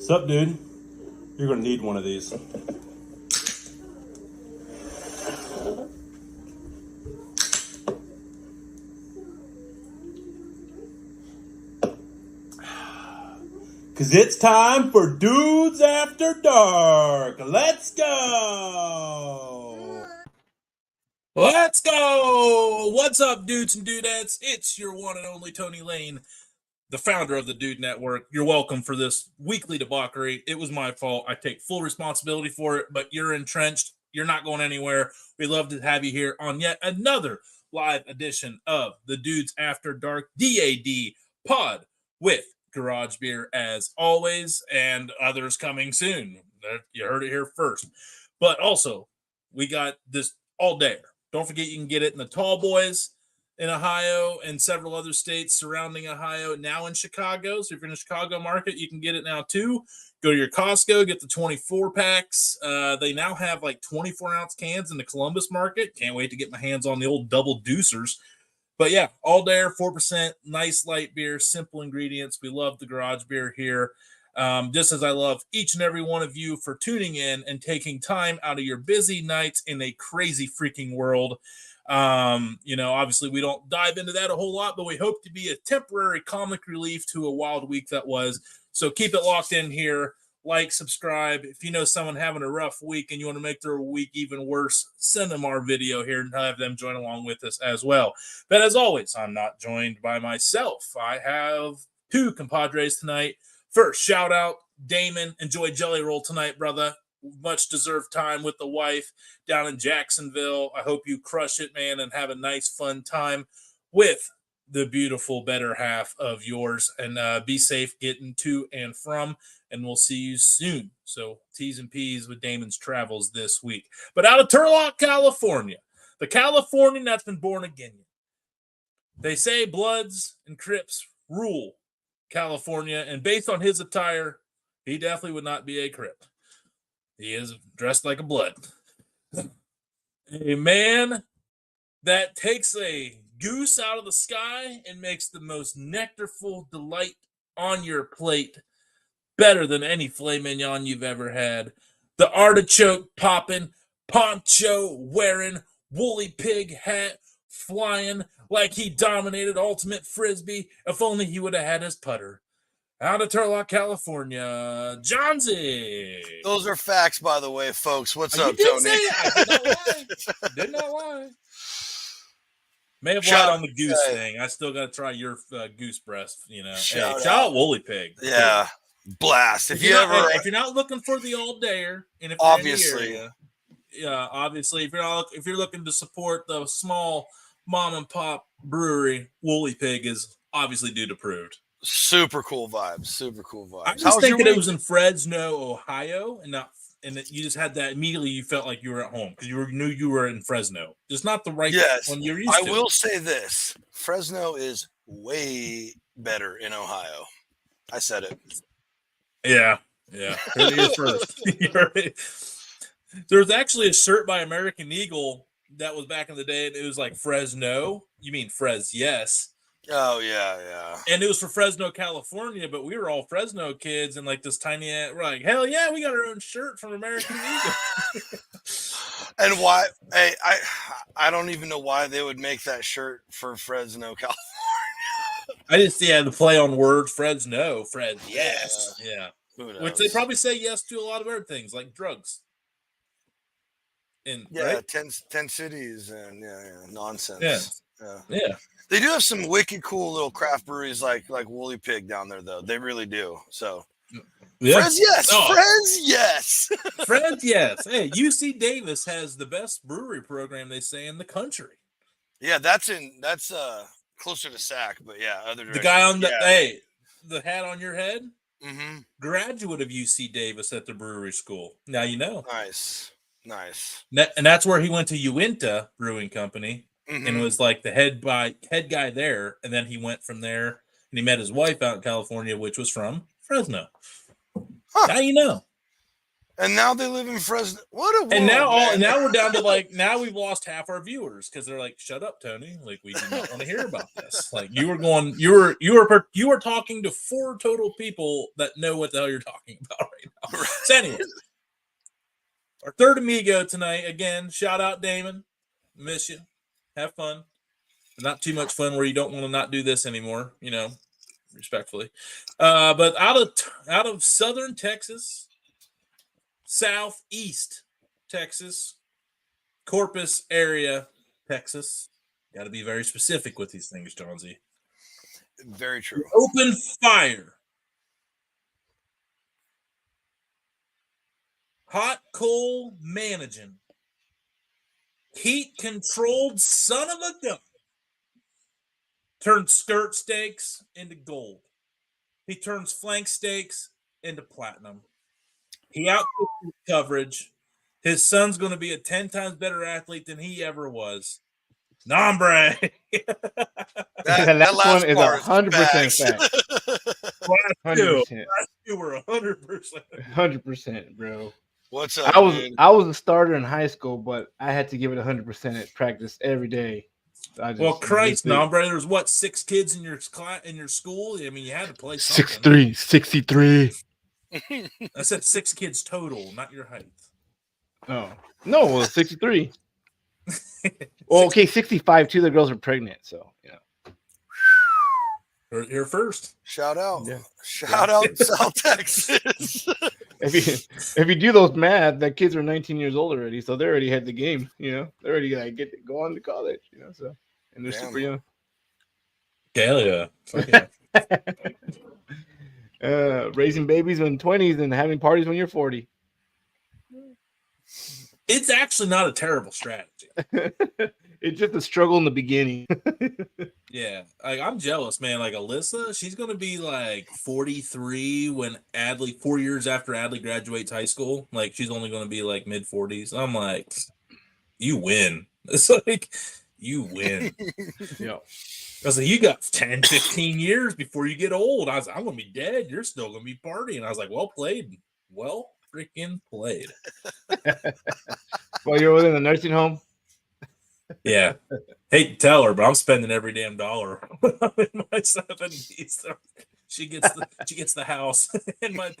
What's up, dude? You're gonna need one of these. Cause it's time for Dudes After Dark. Let's go! Let's go! What's up, dudes and dudettes? It's your one and only Tony Lane, the founder of the Dude Network. You're welcome for this weekly debauchery. It was my fault. I take full responsibility for it, but you're entrenched. You're not going anywhere. We love to have you here on yet another live edition of the Dudes After Dark DAD pod with Garage Beer as always, and others coming soon. You heard it here first. But also, we got this all day. Don't forget you can get it in the Tall Boys in Ohio and several other states surrounding Ohio, now in Chicago. So if you're in the Chicago market, you can get it now too. Go to your Costco, get the 24 packs. They now have like 24-ounce cans in the Columbus market. Can't wait to get my hands on the old double deucers. But yeah, all day, 4%, nice light beer, simple ingredients. We love the Garage Beer here. Just as I love each and every one of you for tuning in and taking time out of your busy nights in a crazy freaking world. Obviously we don't dive into that a whole lot, but we hope to be a temporary comic relief to a wild week that was. So keep it locked in here. Like, subscribe. If you know someone having a rough week and you want to make their week even worse, send them our video here and have them join along with us as well. But as always, I'm not joined by myself. I have two compadres tonight. First, shout out Damon. Enjoy Jelly Roll tonight, brother. Much deserved time with the wife down in Jacksonville. I hope you crush it, man, and have a nice, fun time with the beautiful better half of yours. And be safe getting to and from. And we'll see you soon. So T's and P's with Damon's travels this week. But out of Turlock, California, the Californian that's been born again. They say Bloods and Crips rule California. And based on his attire, he definitely would not be a Crip. He is dressed like a Blood. A man that takes a goose out of the sky and makes the most nectarful delight on your plate. Better than any filet mignon you've ever had. The artichoke popping, poncho wearing, woolly pig hat flying like he dominated Ultimate Frisbee. If only he would have had his putter. Out of Turlock, California, Johnsy. Those are facts, by the way, folks. What's up, did Tony? Say it. I did not lie. Did not lie. May have lied on the goose thing. I still got to try your goose breast. Shout out Woolly Pig. Yeah. Too. Blast. If you're not looking for the all dayer, and if obviously, obviously, if you're looking to support the small mom and pop brewery, Woolly Pig is obviously dude approved. Super cool vibes. I was thinking it was in Fresno, Ohio, and that you just had that immediately. You felt like you were at home because knew you were in Fresno. It's not the right one you're used to. I will say this: Fresno is way better in Ohio. I said it. Yeah. Heard it first. There was actually a shirt by American Eagle that was back in the day, and it was like Fresno. You mean Frez? Yes. Oh yeah. And it was for Fresno, California, but we were all Fresno kids, and like this tiny, we're like, hell yeah, we got our own shirt from American Eagle. And why? Hey, I don't even know why they would make that shirt for Fresno, California. I just the play on words, Fresno, yes, yeah. Which they probably say yes to a lot of other things like drugs. Right? 10 cities and nonsense. Yeah. They do have some wicked cool little craft breweries like Woolly Pig down there, though. They really do. So, Frez, yes. Frez, yes. Frez, yes. Hey, UC Davis has the best brewery program, they say, in the country. Yeah, that's closer to Sac, but yeah, other direction. The guy on the hat on your head, graduate of UC Davis at the brewery school. Now you know. Nice. And that's where he went to Uinta Brewing Company and was like the head guy there. And then he went from there and he met his wife out in California, which was from Fresno. Now you know. And now they live in Fresno. What a world, and man. now we're down to now we've lost half our viewers because they're like, shut up, Tony. Like, we do not want to hear about this. Like, you were talking to 4 total people that know what the hell you're talking about right now. So anyway, our third amigo tonight, again, shout out Damon. Miss you. Have fun. But not too much fun where you don't want to not do this anymore, respectfully. But out of southern Texas, southeast Texas, Corpus area, Texas. Got to be very specific with these things, Johnsy. Very true. Open fire. Hot coal managing. Heat controlled son of a gun. Turns skirt steaks into gold. He turns flank steaks into platinum. He outputs coverage. His son's going to be a 10 times better athlete than he ever was. Nombre. that last one is 100% fact. 100%. You were 100%. 100%, bro. What's up, I was a starter in high school, but I had to give it 100% at practice every day. So Christ, Nombre, there's 6 kids in your class, in your school? I mean, you had to play something. 6'3", 63. I said 6 kids total, not your height. Oh. No, well, 63. Well, okay, 65. 2 of the girls are pregnant, so Here first. Shout out. Yeah. Shout out South Texas. If you do those math, that kids are 19 years old already, so they already had the game, They're already like go on to college, so and they're super young. Hell yeah. Raising babies in 20s and having parties when you're 40. It's actually not a terrible strategy. It's just a struggle in the beginning. Yeah, I'm jealous, man. Like Alyssa, she's gonna be 43 when 4 years after Adley graduates high school. Like, she's only gonna be mid-40s. I'm like, you win. It's like, you win. Yeah. I was like, you got 10, 15 years before you get old. I was like, I'm gonna be dead. You're still gonna be partying. I was like, well played. Well freaking played. Well, you're within the nursing home. Yeah, hate to tell her, but I'm spending every damn dollar when I'm in my 70s. So she gets the house in my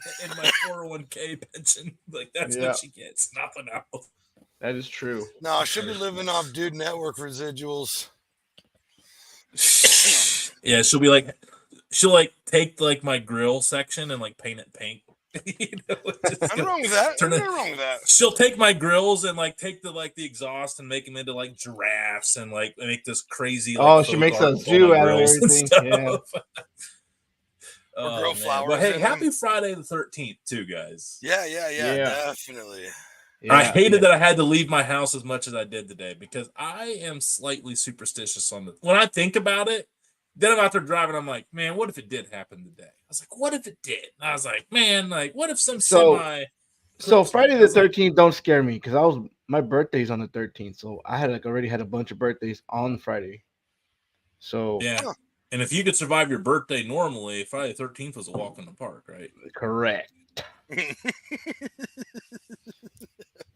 401k pension. Like, that's what she gets. Nothing else. That is true. No, she'll be living off Dude Network residuals. Yeah, she'll take my grill section and paint it pink. Nothing wrong with that. Nothing wrong with that. She'll take my grills and take the exhaust and make them into giraffes and make this crazy. She makes a zoo out of everything. Yeah. Or grow flowers. But hey, happy Friday the 13th too, guys. Yeah, definitely. Yeah, I hated that I had to leave my house as much as I did today because I am slightly superstitious on when I think about it. Then I'm out there driving. I'm like, man, what if it did happen today? I was like, what if it did? And I was like, man, what if some semi? So Friday the 13th don't scare me because my birthday's on the 13th, so I had already had a bunch of birthdays on Friday. So yeah, and if you could survive your birthday normally, Friday the 13th was a walk in the park, right? Correct.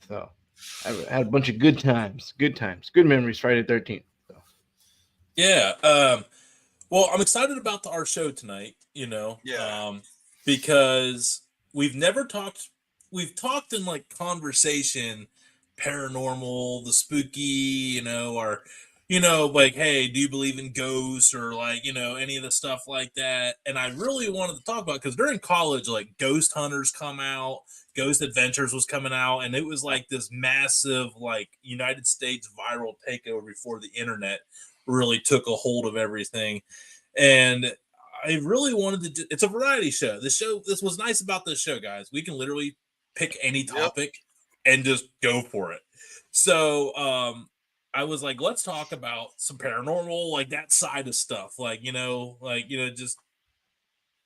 So I had a bunch of good times, good memories. Friday the 13th. So. Yeah. Well, I'm excited about our show tonight, because we've talked in conversation, paranormal, the spooky, or, hey, do you believe in ghosts or any of the stuff like that? And I really wanted to talk about, because during college, Ghost Hunters come out, Ghost Adventures was coming out, and it was this massive, United States viral takeover before the internet really took a hold of everything. And I really wanted to it's a variety show. This was nice about this show, guys. We can literally pick any topic and just go for it. So I was like, let's talk about some paranormal, that side of stuff,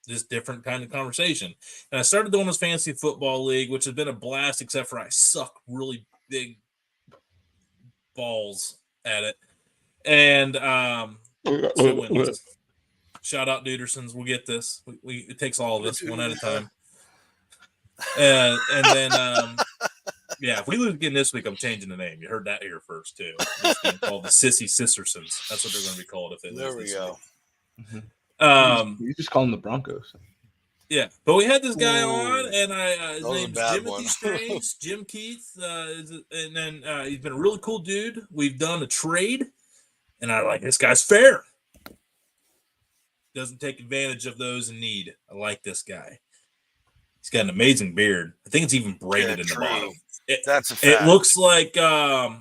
just different kind of conversation. And I started doing this fantasy football league, which has been a blast, except for I suck really big balls at it. And shout out Dudersons. We'll get this. It takes all of us one at a time. And then, yeah, if we lose again this week, I'm changing the name. You heard that here first, too. It's being called the Sissy Sistersons. That's what they're going to be called if they lose There we this go. week. You just call them the Broncos. Yeah, but we had this guy on, and his name's Jimothy one. Strange, Jim Keith, and then he's been a really cool dude. We've done a trade, and I like this guy's fair. Doesn't take advantage of those in need. I like this guy. He's got an amazing beard. I think it's even braided in the bottom. That's a fact. It looks like the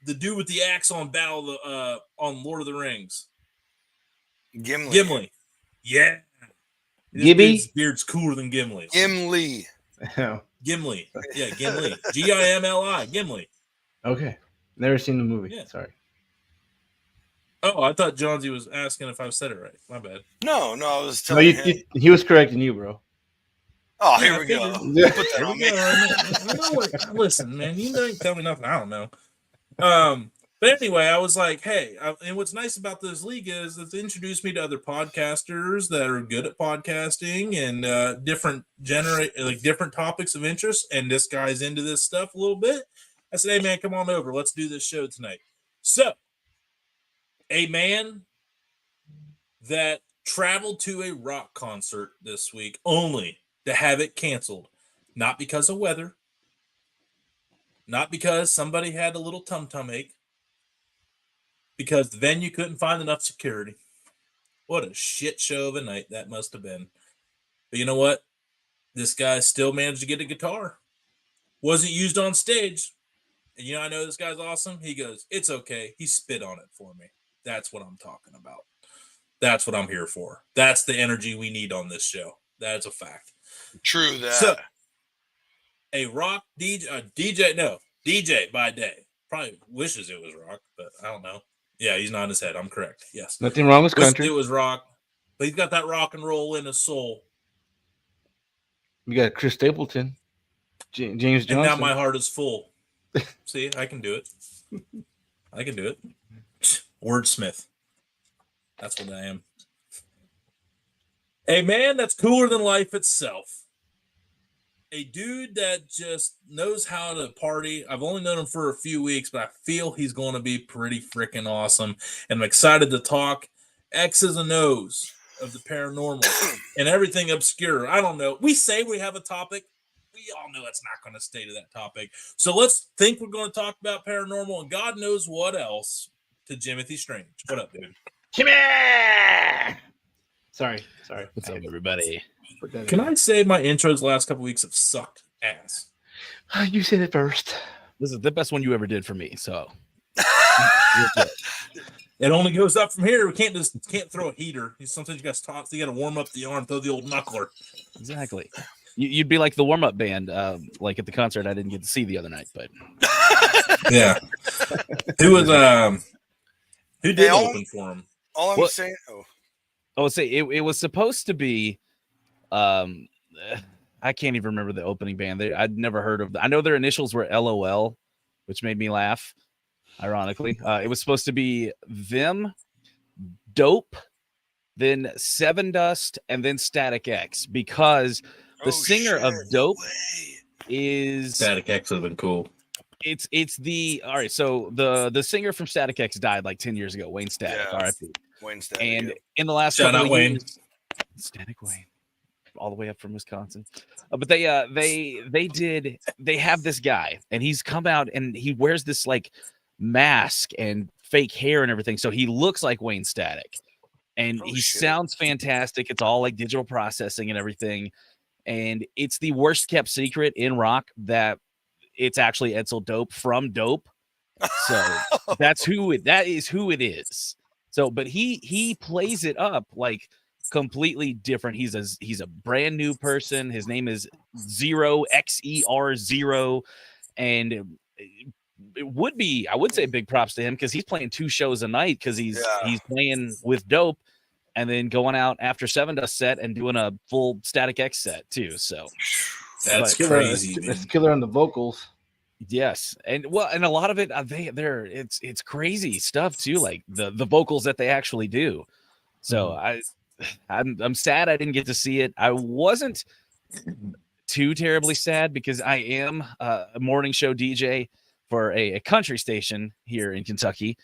dude with the axe on on Lord of the Rings. Gimli. Yeah. His beard's cooler than Gimli. Gimli. Yeah, Gimli. Gimli. Gimli. Okay. Never seen the movie. Yeah. Sorry. Oh, I thought Johnsy was asking if I said it right. My bad. No, I was telling him. He was correcting you, bro. Oh, here we go. Put that on me. Listen, man, you don't tell me nothing I don't know. But anyway, I was like, hey, and what's nice about this league is it's introduced me to other podcasters that are good at podcasting and different topics of interest. And this guy's into this stuff a little bit. I said, hey, man, come on over. Let's do this show tonight. So, a man that traveled to a rock concert this week only to have it canceled, not because of weather, not because somebody had a little tum-tum ache, because the venue couldn't find enough security. What a shit show of a night that must have been. But you know what? This guy still managed to get a guitar. Wasn't used on stage. And I know this guy's awesome. He goes, it's okay. He spit on it for me. That's what I'm talking about. That's what I'm here for. That's the energy we need on this show. That's a fact. True that. So, a rock DJ by day. Probably wishes it was rock, but I don't know. Yeah, he's nodding his head. I'm correct. Yes. Nothing wrong with country. It was rock, but he's got that rock and roll in his soul. You got Chris Stapleton, James Johnson. And now my heart is full. See, I can do it. I can do it. Wordsmith. That's what I am. A man that's cooler than life itself. A dude that just knows how to party. I've only known him for a few weeks, but I feel he's going to be pretty freaking awesome. And I'm excited to talk X's and O's of the paranormal and everything obscure. I don't know. We say we have a topic. We all know it's not going to stay to that topic. So let's think we're going to talk about paranormal and God knows what else to Jimothy Strange. What up, dude? Jimmy! Sorry. What's up, everybody? Can I say my intros the last couple weeks have sucked ass? You said it first. This is the best one you ever did for me. So it only goes up from here. We can't throw a heater. Sometimes you guys talk. So you got to warm up the arm, throw the old knuckler. Exactly. You'd be like the warm-up band, like at the concert I didn't get to see the other night, but yeah. Who did open for him? All I'm saying. I would say it was supposed to be. I can't even remember the opening band. I'd never heard of. I know their initials were LOL, which made me laugh. Ironically, it was supposed to be them, Dope, then Seven Dust, and then Static X, because the singer of Dope is Static X would have been cool. It's all right. So the singer from Static X died like 10 years ago. Wayne Static, R.I.P. Wayne Static. And in the last shout couple out of Wayne. years, Static Wayne, all the way up from Wisconsin. But they have this guy, and he's come out and he wears this like mask and fake hair and everything, so he looks like Wayne Static, and sounds fantastic. It's all like digital processing and everything, and it's the worst kept secret in rock that it's actually Edsel Dope from Dope. So that is who it is. So, but he plays it up like completely different. He's a brand new person. His name is Zero, XER0, and it would be, I would say, big props to him because he's playing 2 shows a night because he's playing with Dope and then going out after Seven Dust set and doing a full Static X set too. So that's crazy. That's killer on the vocals. Yes, and a lot of it it's crazy stuff too, like the vocals that they actually do. So I'm sad I didn't get to see it. I wasn't too terribly sad because I am a morning show DJ for a country station here in Kentucky.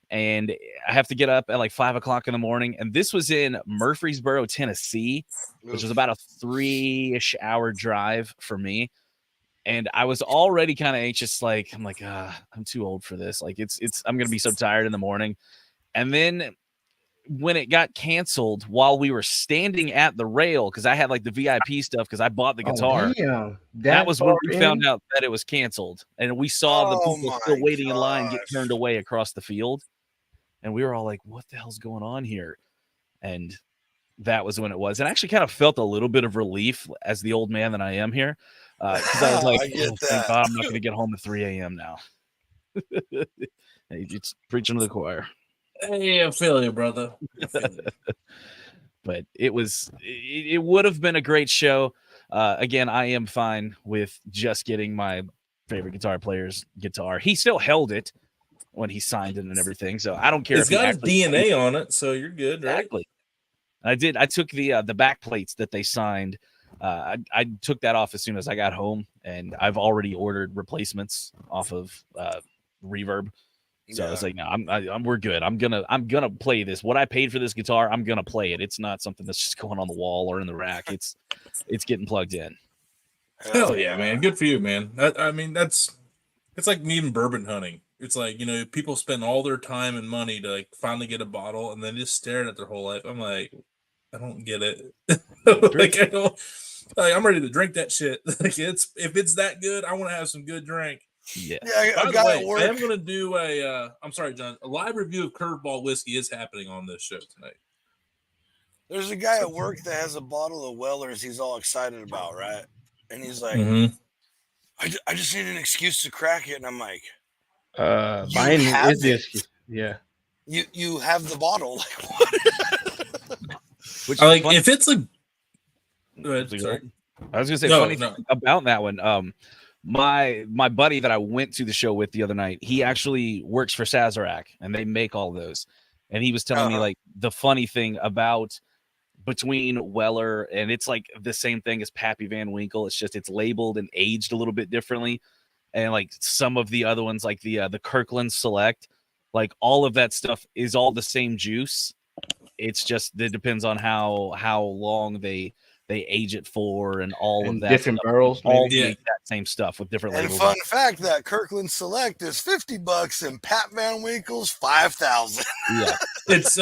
And I have to get up at like 5 o'clock in the morning. And this was in Murfreesboro, Tennessee, which was about a 3-ish hour drive for me. And I was already kind of anxious. Like, I'm like, I'm too old for this. Like I'm going to be so tired in the morning. And then when it got canceled while we were standing at the rail, because I had like the VIP stuff because I bought the guitar. That was when we found out that it was canceled. And we saw the people still waiting in line get turned away across the field. And we were all like, what the hell's going on here? And that was when it was. And I actually kind of felt a little bit of relief as the old man that I am here. Because I was like, thank God I'm not going to get home at 3 a.m. now. It's preaching to the choir. Hey, I feel you, brother. But it would have been a great show. Again, I am fine with just getting my favorite guitar player's guitar. He still held it when he signed it and everything. So I don't care. It's got his DNA on it, so you're good, right? Exactly. I took the back plates that they signed. I took that off as soon as I got home, and I've already ordered replacements off of Reverb. So I was like, no, we're good. I'm gonna play this. What I paid for this guitar, I'm gonna play it. It's not something that's just going on the wall or in the rack. It's getting plugged in. Hell yeah, man! Good for you, man. I mean, it's like me even bourbon hunting. It's like, people spend all their time and money to like finally get a bottle, and then just stare at it their whole life. I'm like, I don't get it. Like I don't. Like, I'm ready to drink that shit. Like if it's that good, I want to have some good drink. Yeah. By the way, I am going to do I'm sorry, John. A live review of Curveball whiskey is happening on this show tonight. There's a guy at work that has a bottle of Weller's he's all excited about, right? And he's like, I just need an excuse to crack it. And I'm like, mine is the excuse. Yeah. You have the bottle. Like, what? Which like if it's like, go ahead, sorry. I was gonna say funny thing about that one. My buddy that I went to the show with the other night, he actually works for Sazerac, and they make all those. And he was telling me like the funny thing about between Weller, and it's like the same thing as Pappy Van Winkle. It's just it's labeled and aged a little bit differently. And like some of the other ones, like the Kirkland Select, like all of that stuff is all the same juice. It's just it depends on how long they age it for and all of that different stuff. barrels, all the exact same stuff with different labels. And fun fact that Kirkland Select is $50 and Pat Van Winkle's $5,000. Yeah, it's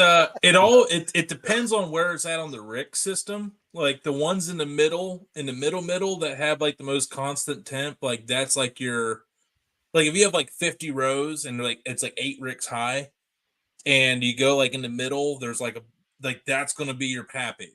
it depends on where it's at on the Rick system. Like the ones in the middle that have like the most constant temp, like that's like your, like if you have like 50 rows and like it's like 8 Ricks high, and you go like in the middle, there's like that's gonna be your Pappy.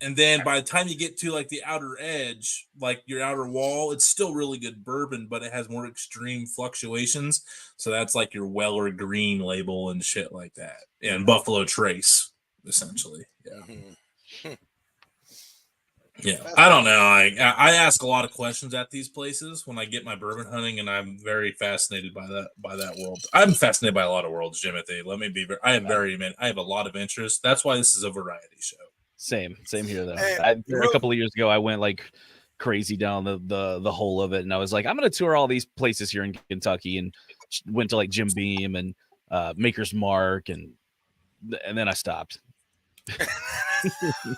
And then by the time you get to like the outer edge, like your outer wall, it's still really good bourbon, but it has more extreme fluctuations. So that's like your Weller Green label and shit like that. And Buffalo Trace, essentially. Yeah. Yeah. I don't know. I ask a lot of questions at these places when I get my bourbon hunting, and I'm very fascinated by that world. I'm fascinated by a lot of worlds, Jimothy. Let me be I have a lot of interest. That's why this is a variety show. Same here though. A couple of years ago, I went like crazy down the whole of it, and I was like, I'm gonna tour all these places here in Kentucky, and went to like Jim Beam and Maker's Mark, and then I stopped.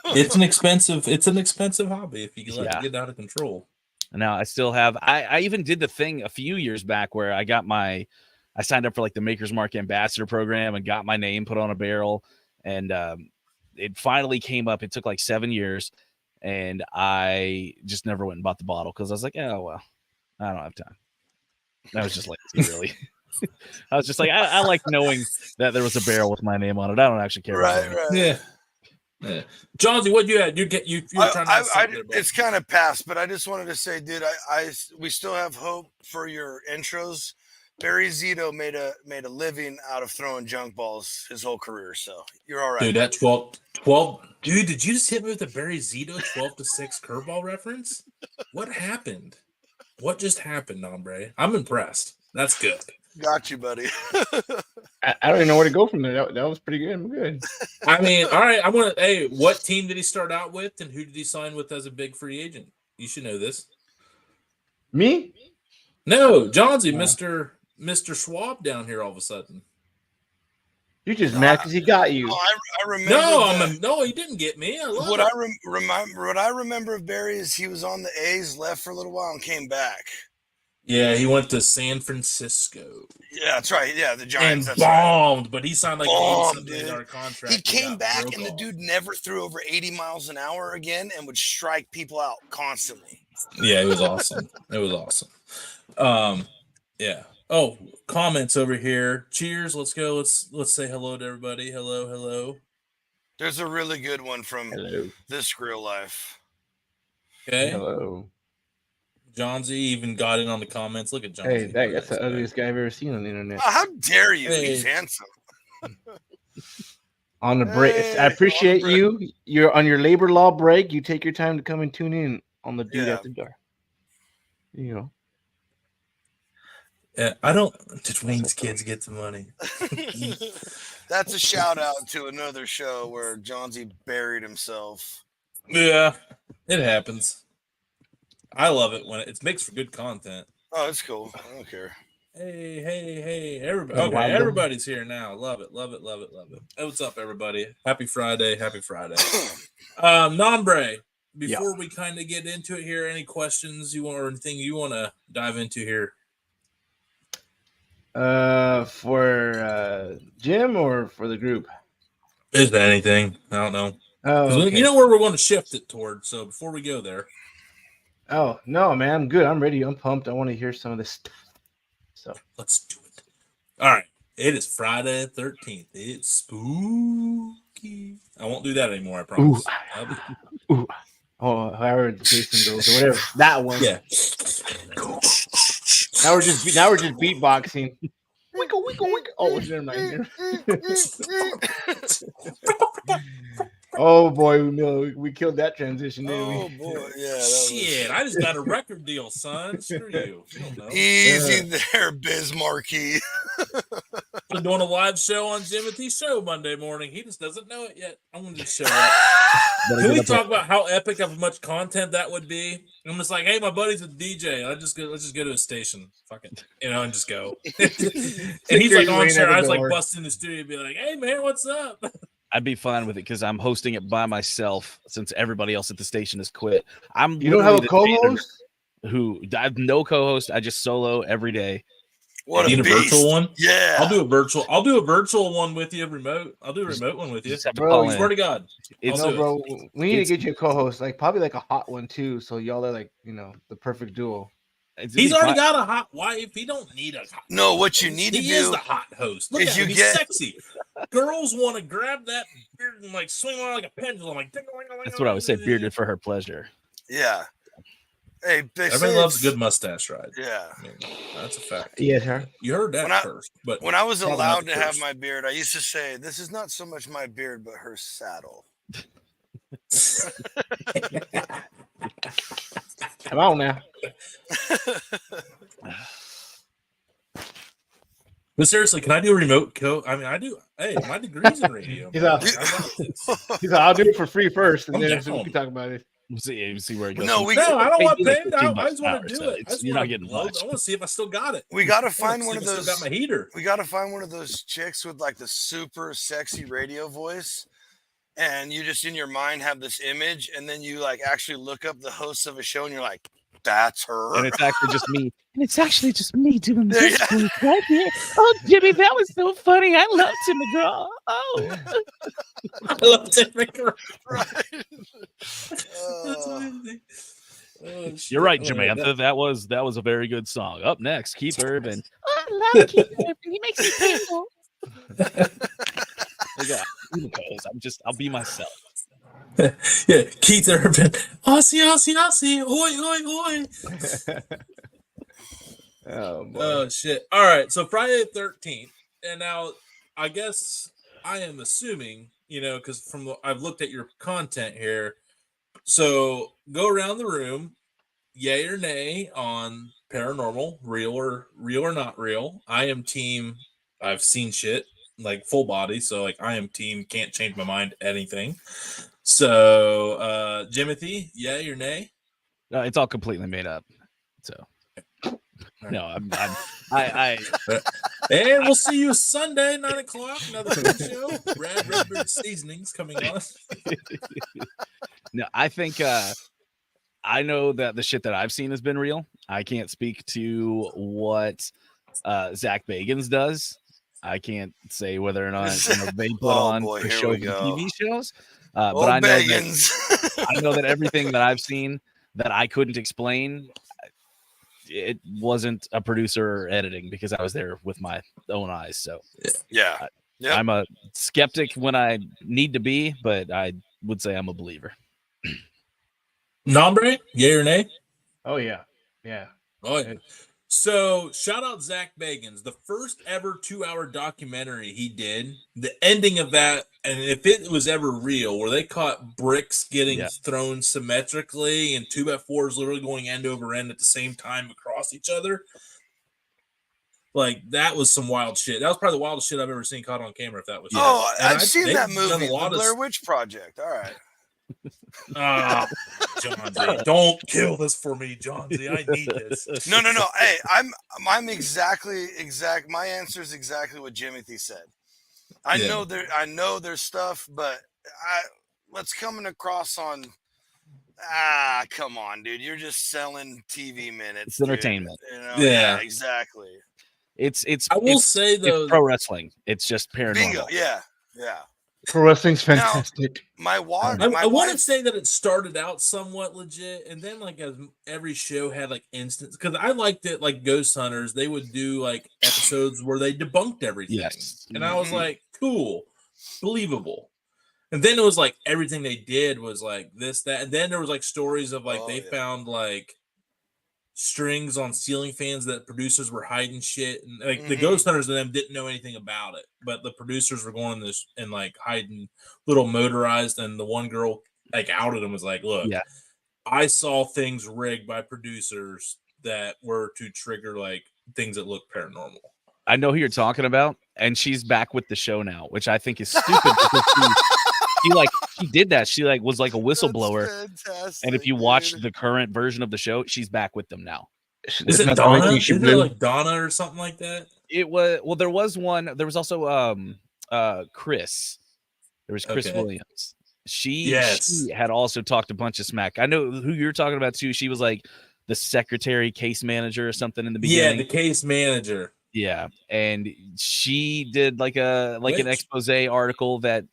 It's an expensive hobby if you let it get out of control. Now I still have. I even did the thing a few years back where I signed up for like the Maker's Mark Ambassador program and got my name put on a barrel, and it finally came up. It took like 7 years, and I just never went and bought the bottle because I was like, oh, well, I don't have time. I was just lazy, really. I was just like, I like knowing that there was a barrel with my name on it. I don't actually care. Right. Yeah. Johnsy, what you had? You were trying to it's kind of past, but I just wanted to say, dude, we still have hope for your intros. Barry Zito made a living out of throwing junk balls his whole career, so you're all right. Dude, that 12 dude, did you just hit me with a Barry Zito 12-6 curveball reference? What happened? What just happened, Nombre? I'm impressed. That's good. Got you, buddy. I don't even know where to go from there. That was pretty good. I'm good. I mean, all right. What team did he start out with, and who did he sign with as a big free agent? You should know this. Me? No, Johnsy, Mr. Schwab down here all of a sudden. You're just mad because he got you. Oh, I remember. No, he didn't get me. I love What it. what I remember of Barry is he was on the A's, left for a little while, and came back. Yeah, he went to San Francisco. Yeah, that's right. Yeah, the Giants. And That's bombed, right. but he signed like Bombed, $87 million contract. He came back, broke and the off. dude never threw over 80 miles an hour again, and would strike people out constantly. Yeah, it was awesome. It was awesome. Yeah. Oh, comments over here. Cheers. Let's go. Let's say hello to everybody. Hello. There's a really good one from This Real Life. Okay. Hello. John Z even got in on the comments. Look at John Hey, Z. that's the ugliest guy I've ever seen on the internet. Oh, how dare you? Hey. He's handsome. On the break, I appreciate you. You're on your labor law break. You take your time to come and tune in on the Dude at the Door. You know. Yeah, I don't. Did Wayne's kids get the money? That's a shout out to another show where Johnsy buried himself. Yeah, it happens. I love it when it makes for good content. Oh, it's cool. I don't care. Hey, everybody. Okay, everybody's here now. Love it. Hey, what's up, everybody? Happy Friday. Nombre, before we kind of get into it here, any questions you want or anything you want to dive into here? For Jim or for the group? Is there anything? I don't know. Oh, okay. You know where we're going to shift it towards. So before we go there. Oh no, man, I'm good. I'm ready. I'm pumped. I want to hear some of this stuff. So let's do it. All right. It is Friday the 13th. It's spooky. I won't do that anymore, I promise. Ooh. Oh, however the Jason goes or whatever. That one. Yeah. Now we're just beatboxing. Winkle. Oh, never mind. Oh boy, we killed that transition, didn't we? Oh boy, yeah. Shit, I just got a record deal, son. Screw you. You don't know. Easy there, Bismarcky. Been doing a live show on Jimothy's show Monday morning. He just doesn't know it yet. I'm gonna just show up. Can we talk about how epic of much content that would be? I'm just like, hey, my buddy's a DJ. Let's just go to a station. Fuck it. And just go. And he's like on chair. I was like busting in the studio and be like, hey man, what's up? I'd be fine with it because I'm hosting it by myself since everybody else at the station has quit. You don't have a co-host? I have no co-host. I just solo every day. What a virtual one? Yeah. I'll do a virtual one with you remote. I'll do a remote one with you. Bro, swear to God. Bro, we need to get you a co-host, like probably like a hot one too. So y'all are like, the perfect duo. He's already got a hot wife. He don't need a hot No, what you need to do. He is the hot host. Look at him. He's sexy. Girls want to grab that beard and like swing on like a pendulum. Like, that's what I would say. Bearded for her pleasure. Yeah. Hey, everybody loves a good mustache ride. Yeah, I mean, that's a fact. Yes, sir. You heard that first. But when I was allowed to have my beard, I used to say, "This is not so much my beard, but her saddle." Come on now. But seriously, can I do a remote I do. Hey, my degree's in radio. He's like, I'll do it for free first, and then we can talk about it. We'll see where it goes. No, I don't want paid. I just want to do it. You're not getting much. I want to see if I still got it. We got to find one of those. Still got my heater. We got to find one of those chicks with like the super sexy radio voice, and you just in your mind have this image, and then you like actually look up the host of a show, and you're like, "That's her." And it's actually just me. And it's actually just me doing this right here. Oh, Jimmy, that was so funny. I love Tim McGraw. Oh, I love Tim McGraw. Right. You're right, Jamantha. That was a very good song. Up next, Keith Urban. Oh, I love Keith Urban. He makes me painful. I'll be myself. Yeah, Keith Urban. Aussie. Oi. Oh, shit. All right, so Friday the 13th. And now, I guess I am assuming, because I've looked at your content here. So go around the room, yay or nay on paranormal, real or not real. I am team, I've seen shit, like full body. So like I am team, can't change my mind, anything. So Jimothy, yay or nay? No, it's all completely made up. So no, I And we'll see you Sunday, 9:00. Another good show. Brad Redbird Seasonings coming on. no, I think I know that the shit that I've seen has been real. I can't speak to what Zach Bagans does. I can't say whether or not they put on boy, the here show we for go. TV shows. Old But I know Bagans. that I know that everything that I've seen that I couldn't explain, it wasn't a producer or editing because I was there with my own eyes. So Yeah. Yep. I'm a skeptic when I need to be, but I would say I'm a believer. Nombre, yay or nay? Oh yeah, yeah. Oh, yeah. So shout out Zach Bagans, the first ever 2-hour documentary he did. The ending of that, and if it was ever real, where they caught bricks getting thrown symmetrically and 2x4s literally going end over end at the same time across each other. Like, that was some wild shit. That was probably the wildest shit I've ever seen caught on camera. If that was Oh, and I've seen that they've done movie, a lot The of Blair Witch Project. All right. John Z, don't kill this for me, John Z. I need this. No. Hey, I'm exactly. My answer is exactly what Jimothy said. I know there's stuff, but what's coming across on. Come on, dude. You're just selling TV minutes. It's entertainment. You know? Yeah, exactly. It's. I will say though, it's pro wrestling. It's just paranormal. Bingo. Yeah. Pro wrestling's fantastic. Now, I want to say that it started out somewhat legit, and then like as every show had like instance, because I liked it like Ghost Hunters, they would do like episodes where they debunked everything, and I was like, cool, believable. And then it was like everything they did was like this, that, and then there was like stories of like found like strings on ceiling fans that producers were hiding shit, and like the Ghost Hunters and them didn't know anything about it, but the producers were going this and like hiding little motorized, and the one girl like outed them, was like, look, I saw things rigged by producers that were to trigger like things that look paranormal. I know who you're talking about, and she's back with the show now, which I think is stupid because she did that. She like was like a whistleblower, and if you watch the current version of the show, she's back with them now. Is it Donna? Isn't it like Donna or something like that? It was. Well, there was one. There was also Chris. There was Chris Williams. She had also talked a bunch of smack. I know who you're talking about too. She was like the secretary, case manager, or something in the beginning. Yeah, the case manager. Yeah, and she did like an expose article that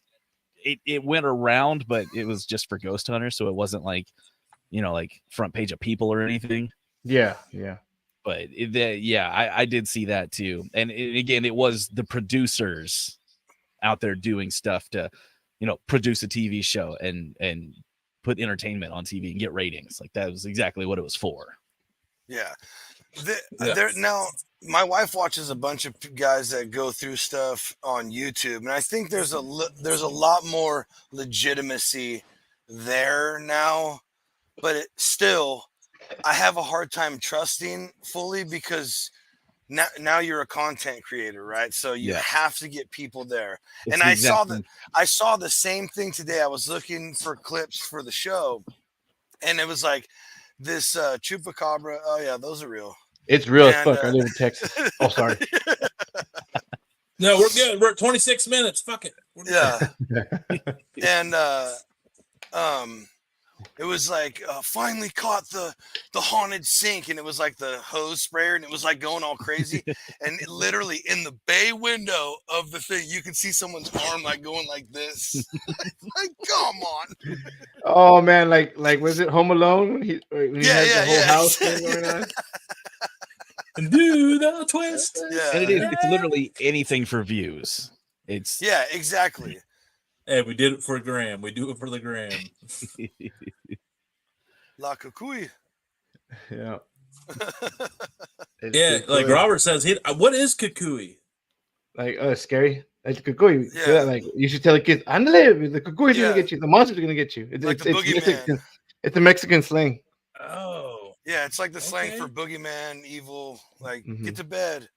it went around, but it was just for Ghost Hunters, so it wasn't like, like front page of People or anything. Yeah. But I did see that too, and again, it was the producers out there doing stuff to, produce a TV show and put entertainment on TV and get ratings. Like that was exactly what it was for. Yeah. Now, my wife watches a bunch of guys that go through stuff on YouTube, and I think there's a lot more legitimacy there now, but I have a hard time trusting fully because now you're a content creator, right? So you have to get people there. And I saw the same thing today. I was looking for clips for the show, and it was like this chupacabra. Oh yeah, those are real. It's real as fuck. I live in Texas. Oh, sorry. No, we're good. We're at 26 minutes. Fuck it. And it was like finally caught the haunted sink, and it was like the hose sprayer, and it was like going all crazy. And literally in the bay window of the thing, you can see someone's arm like going like this. Like, come on. Oh man, like was it Home Alone when he had the whole house thing going on? And do the twist. Yeah. And it's literally anything for views. It's exactly. Hey, we did it for a gram. We do it for the gram. La Cucuy. Yeah. Yeah, like Robert says, what is Kukui? Like, scary. Like Kukui. Yeah. Like you should tell the kids, "Andale, the Kukui is gonna get you. The monster's gonna get you." It's Mexican. It's a Mexican slang. Oh. Yeah, it's like the slang for boogeyman, evil. Like, get to bed.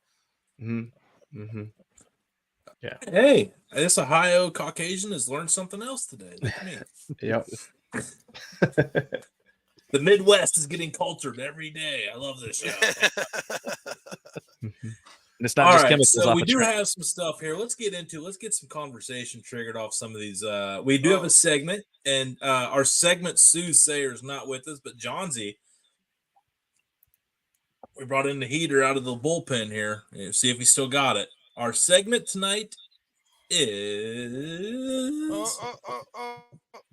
Yeah. Hey, this Ohio Caucasian has learned something else today. Look at me. Yep. The Midwest is getting cultured every day. I love this show. And it's not All just right, chemicals so off we a do train. have some stuff here. Let's get some conversation triggered off some of these. We do have a segment, and our segment soothsayer is not with us, but Johnsy. We brought in the heater out of the bullpen here. See if he still got it. Our segment tonight is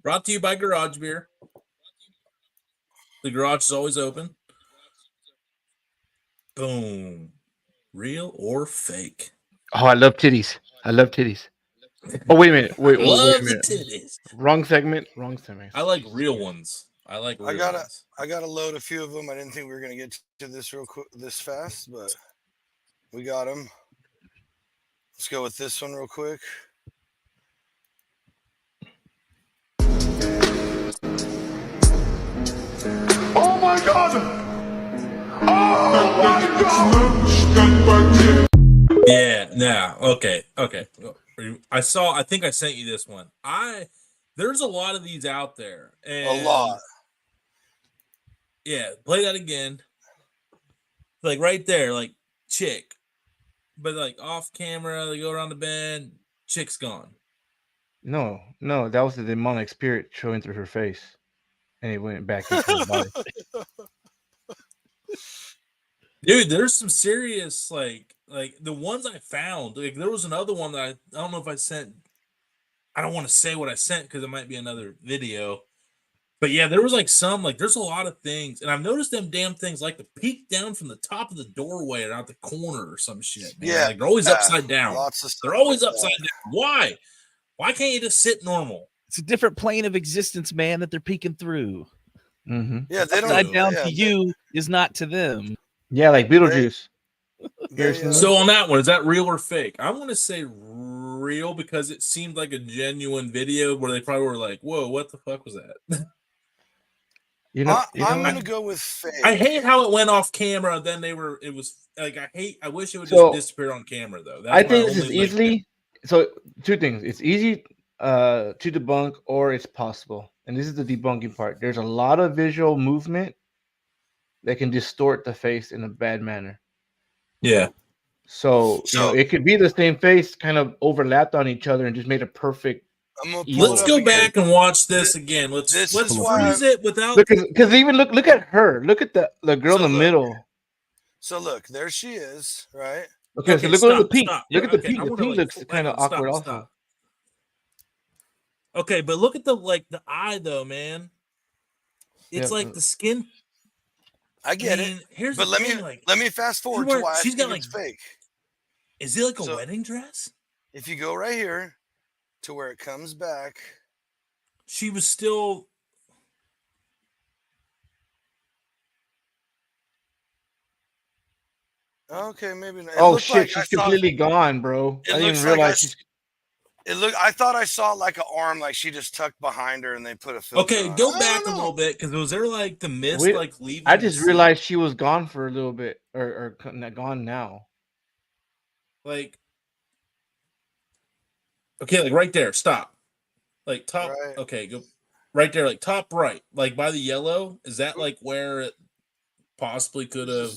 brought to you by Garage Beer. The garage is always open. Boom. Real or fake? Oh, I love titties. I love titties. Oh, wait a minute. Wait a Love the minute. titties. Wrong segment. I like real ones. I gotta load a few of them. I didn't think we were gonna get to this real quick, this fast, but we got them. Let's go with this one real quick. Oh my God! Oh my God! Yeah, nah, okay. I think I sent you this one. There's a lot of these out there. And A lot. Yeah, play that again. Like right there, like chick. But like off camera, they go around the bend, chick's gone. No, that was the demonic spirit showing through her face. And it went back into her body. Dude, there's some serious like the ones I found. Like there was another one that I don't know if I sent. I don't want to say what I sent because it might be another video. But yeah, there was like there's a lot of things, and I've noticed them damn things like to peek down from the top of the doorway or out the corner or some shit. Man. Yeah, like they're always upside down. Lots of stuff. They're always upside down. Why? Why can't you just sit normal? It's a different plane of existence, man, that they're peeking through. Mm-hmm. Yeah, they don't. Upside down to you is not to them. Yeah, like Beetlejuice. So on that one, is that real or fake? I'm going to say real because it seemed like a genuine video where they probably were like, "Whoa, what the fuck was that?" I'm going to go with fake. I hate how it went off camera. Then it was like I wish it would just disappear on camera though. I think this is easily. So two things: it's easy to debunk, or it's possible. And this is the debunking part. There's a lot of visual movement that can distort the face in a bad manner. Yeah. So it could be the same face kind of overlapped on each other and just made a perfect. Let's go back and watch this again. Let's freeze it without because even look at her. Look at the girl in the middle. So look, there she is, right? Okay, so look at the peak. Look at the peak. The peak looks kind of awkward also. Okay, but look at the eye though, man. It's like the skin. I get it. Here's but let me fast forward to why she's got it's fake. Is it like a wedding dress? If you go right here to where it comes back, she was still. Okay, maybe not. Oh shit, she's completely gone, bro. I didn't even realize. I thought I saw like an arm, like she just tucked behind her, and they put a filter. Okay, go back a little bit because was there like the mist leaving? I just realized she was gone for a little bit, or gone now. Like, okay, like right there. Stop. Like top. Right. Okay, go right there. Like top right, like by the yellow. Is that like where it possibly could have?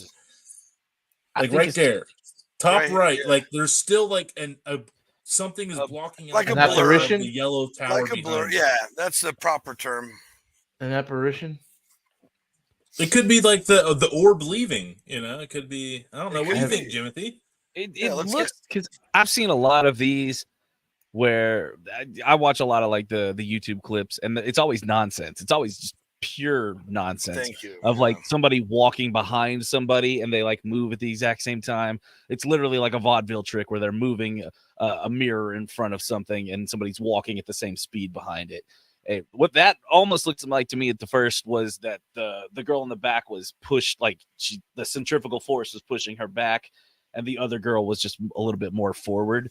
Like right there, top right. Like there's still like something is blocking like an apparition, the yellow tower. Like a blur. Yeah, that's the proper term. An apparition. It could be like the orb leaving. It could be. I don't know. What do you think, Jimothy? It looks, because I've seen a lot of these where I watch a lot of like the YouTube clips, and it's always nonsense. It's always just pure nonsense of like somebody walking behind somebody and they like move at the exact same time. It's literally like a vaudeville trick where they're moving a mirror in front of something and somebody's walking at the same speed behind it. What that almost looked like to me at the first was that the girl in the back was pushed, like the centrifugal force was pushing her back, and the other girl was just a little bit more forward.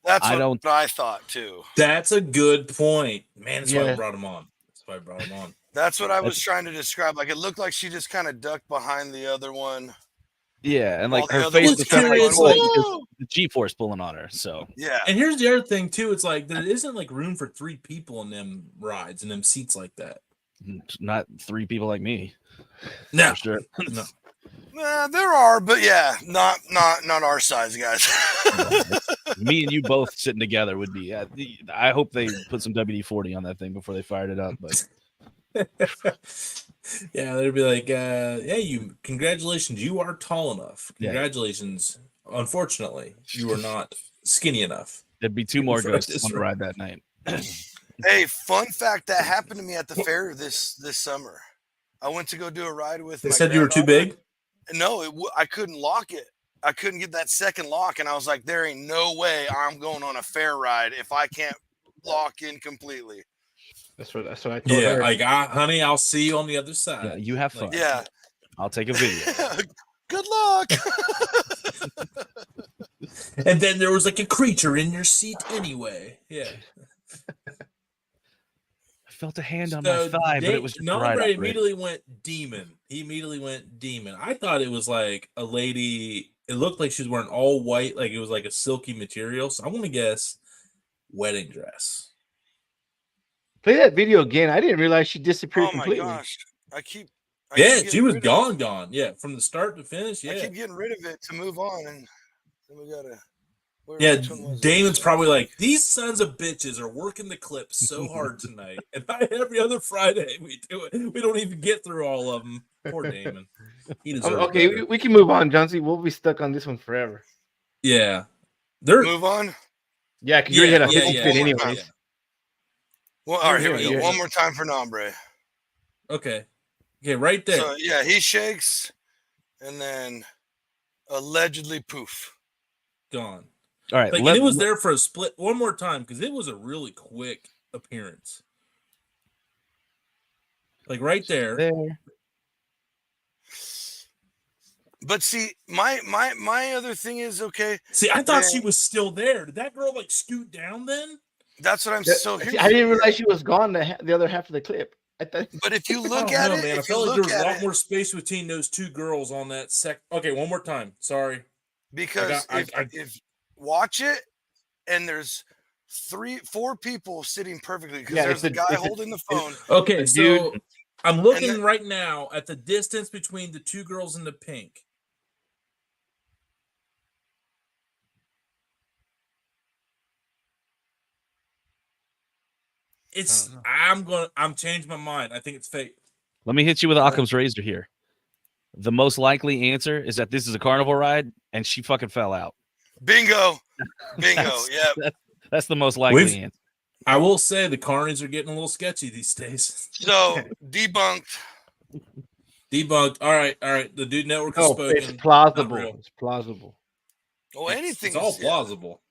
That's what I thought too. That's a good point, man. That's why I brought him on. That's what I was trying to describe. Like it looked like she just kind of ducked behind the other one. Yeah, and like her face was kind of like the G-force pulling on her. So yeah. And here's the other thing too. It's like there isn't like room for 3 people in them rides and them seats like that. Not 3 people like me. No, For sure. no. There are, but yeah, not our size guys. Me and you both sitting together would be. I hope they put some WD-40 on that thing before they fired it up. But Yeah, they'd be like, "Hey, congratulations, you are tall enough. Yeah. Congratulations. Unfortunately, you are not skinny enough." there'd be 2 more For ghosts this on the ride. ride that night. Hey, fun fact that happened to me at the fair this summer. I went to go do a ride with They my said you were too granddaughter. big. No, I couldn't lock it. I couldn't get that second lock, and I was like, "There ain't no way I'm going on a fair ride if I can't lock in completely." That's what I told Yeah, her. like, honey, I'll see you on the other Yeah, side. you have Like, fun. Yeah. I'll take a video. Good luck. And then there was like a creature in your seat anyway. Yeah. I felt a hand on my So thigh, but it was just a ride Nombre operator. immediately went demon. He immediately went demon. I thought it was like a lady. It looked like she was wearing all white, like it was like a silky material. So I want to guess wedding dress. Play that video again. I didn't realize she disappeared Oh my completely. gosh. I keep Yeah, she getting was rid of it. gone. Yeah, from the start to finish. I Yeah. keep getting rid of it to move on, and then we gotta. Yeah, which one was it? Damon's probably like, these sons of bitches are working the clips so hard tonight. And every other Friday we do it. We don't even get through all of them. Poor Damon. He deserves Okay, better. we can move on, Johnsy. We'll be stuck on this one forever. Yeah. They're Move on. Yeah, because you already had a yeah, 50 yeah, fit yeah, anyways. yeah. Well, all right, here we Yeah, go. yeah. One more time for Nombre. Okay. Okay, right there. So yeah, he shakes, and then allegedly poof. Gone. All right, Like, and it was there for a split one more time because it was a really quick appearance. Like right there. But see, my other thing is okay. See, I thought she was still there. Did that girl like scoot down then? That's what I'm so. See, I didn't realize she was gone. The other half of the clip. But if you I look don't at know, it, man. I if you felt like look there was a at lot it, more space between those two girls on that Okay, one more time. Sorry. because if watch it, and there's 4 people sitting perfectly because there's a guy holding the phone. Okay, so I'm looking right now at the distance between the two girls in the pink. I'm changing my mind. I think it's fake. Let me hit you with Occam's razor here. The most likely answer is that this is a carnival ride and she fucking fell out. Bingo. Yeah. That's the most likely answer. I will say the carnies are getting a little sketchy these days. So debunked. All right. The Dude Network has spoken. It's plausible. It's plausible. Well, it's all plausible.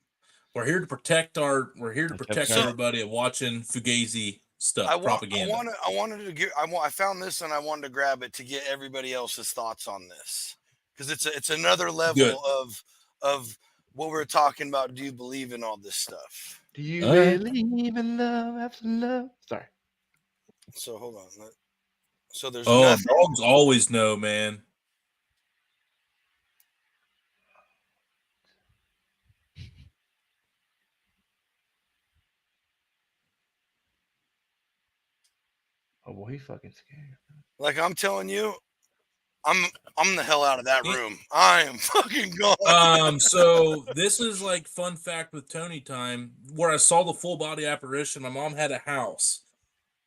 We're here to protect everybody and watching Fugazi stuff, propaganda. I found this and I wanted to grab it to get everybody else's thoughts on this because it's another level of what we're talking about. Do you believe in all this stuff? Do you believe in love after love? Sorry. So hold on. So there's dogs always know, man. Oh boy, he's fucking scared. Like I'm telling you, I'm the hell out of that room. I am fucking gone. So this is like fun fact with Tony time where I saw the full body apparition. My mom had a house,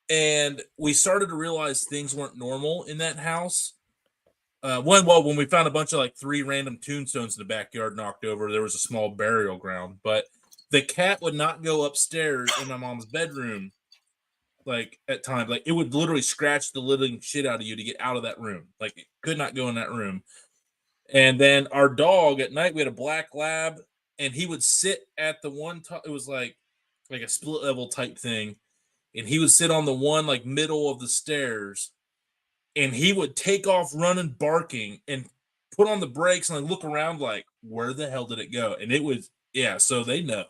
and we started to realize things weren't normal in that house. When we found a bunch of like 3 random tombstones in the backyard knocked over, there was a small burial ground, but the cat would not go upstairs in my mom's bedroom. Like at times, like it would literally scratch the living shit out of you to get out of that room. Like it could not go in that room. And then our dog at night, we had a black lab, and he would sit at the one top. It was like a split level type thing, and he would sit on the one like middle of the stairs, and he would take off running, barking, and put on the brakes and like look around like, where the hell did it go? And it was So they know,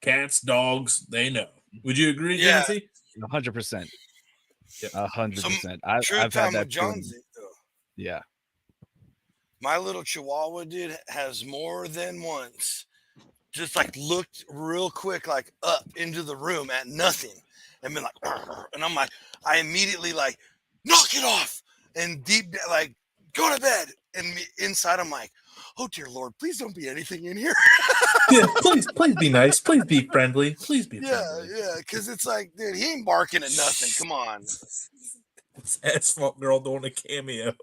cats, dogs, they know. Would you agree, Jimothy? 100%. 100%. I've had that. Yeah. My little Chihuahua, dude, has more than once just like looked real quick, like up into the room at nothing. and been like, and I'm like, I immediately like, knock it off, and deep like, go to bed. And inside, I'm like, oh dear Lord, please don't be anything in here. Yeah, please be nice. Please be friendly. Please be friendly. Yeah, because it's like, dude, he ain't barking at nothing. Come on. It's Asphalt Girl doing a cameo.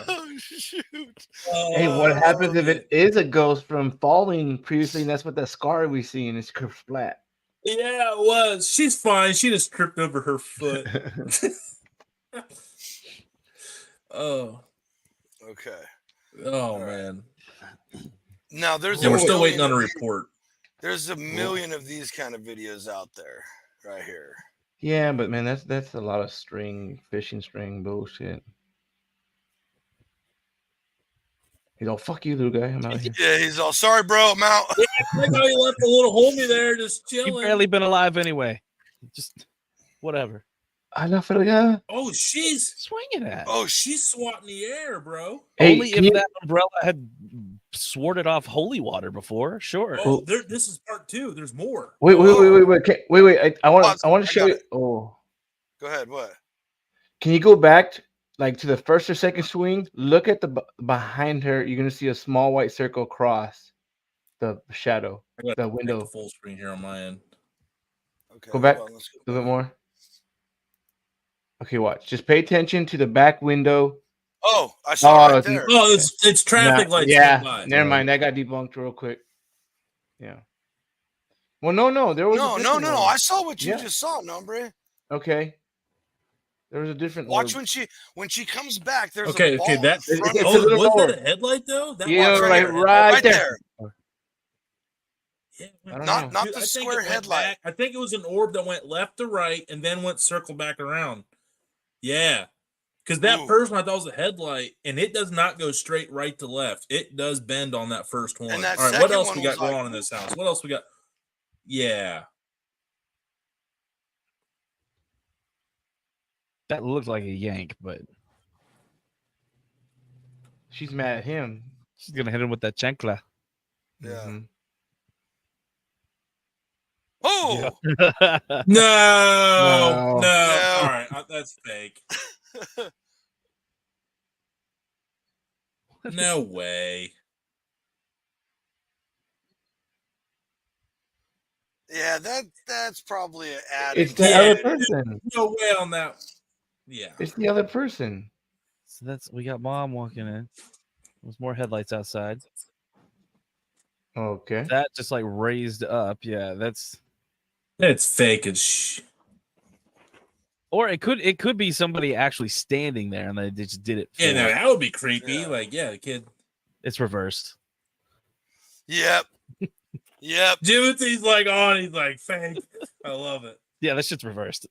Oh shoot! Hey, what happens if it is a ghost from falling previously, and that's what that scar we see in is flat? Yeah, it was. She's fine. She just tripped over her foot. Oh. Okay. Oh man. Now there's we're still waiting on a report. There's a million of these kind of videos out there, right here. Yeah, but man, that's a lot of fishing string bullshit. He's all, fuck you, little guy. I'm out here. Yeah, he's all, sorry, bro, I'm out. Yeah, I know you left a little homie there just chilling. You've barely been alive anyway. Just whatever. I love for the guy. Oh, she's swinging at. Oh, she's swatting the air, bro. Hey, only if that umbrella had sworded off holy water before. Sure. Oh, this is part 2. There's more. Wait. I want to show you. Oh, go ahead. What? Can you go back to the first or second swing? Look at the behind her. You're gonna see a small white circle cross the shadow, the window. The full screen here on my end. Okay. Go back a little bit more. Okay, watch. Just pay attention to the back window. Oh, I saw it right there. Oh, it's traffic lights. Yeah, never mind. That got debunked real quick. Yeah. Well, no. There was no. I saw what you just saw, Nombre. Okay. There was a different. Watch when she comes back. There's okay. That's was that a headlight though? That right there. Yeah, not the square headlight. I think it was an orb that went left to right and then went circle back around. Yeah. Because that first one I thought was a headlight, and it does not go straight right to left. It does bend on that first one. And that all right, what else we got going on in this house? What else we got? Yeah. That looked like a yank, but she's mad at him. She's gonna hit him with that chancla. Yeah. Mm-hmm. Oh no. All right, that's fake. No way. Yeah, that's probably an added. It's the other person. No way on that. Yeah, it's the other person. So we got mom walking in. There's more headlights outside. Okay. That just like raised up. Yeah, it's fake as Or it could be somebody actually standing there and they just did it. Yeah, no, that would be creepy. Yeah. Like, the kid. It's reversed. Yep. Jimothy's like on. He's like fake. I love it. Yeah, that shit's reversed.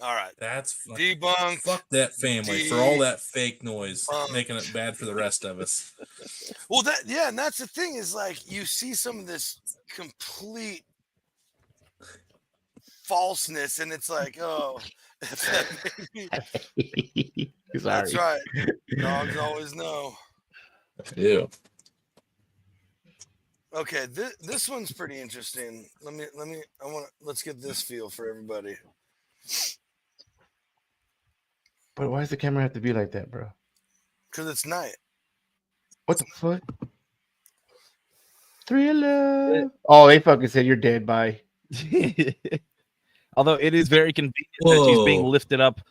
All right, that's debunked. Fuck that family for all that fake noise, making it bad for the rest of us. Well, and that's the thing is like you see some of this complete falseness, and it's like, oh, that's right. Dogs always know. Yeah. Okay, this one's pretty interesting. Let's get this feel for everybody. But why does the camera have to be like that, bro? Because it's night. What the fuck? Thriller. Oh, they fucking said you're dead. Bye. Although it is very convenient that she's being lifted up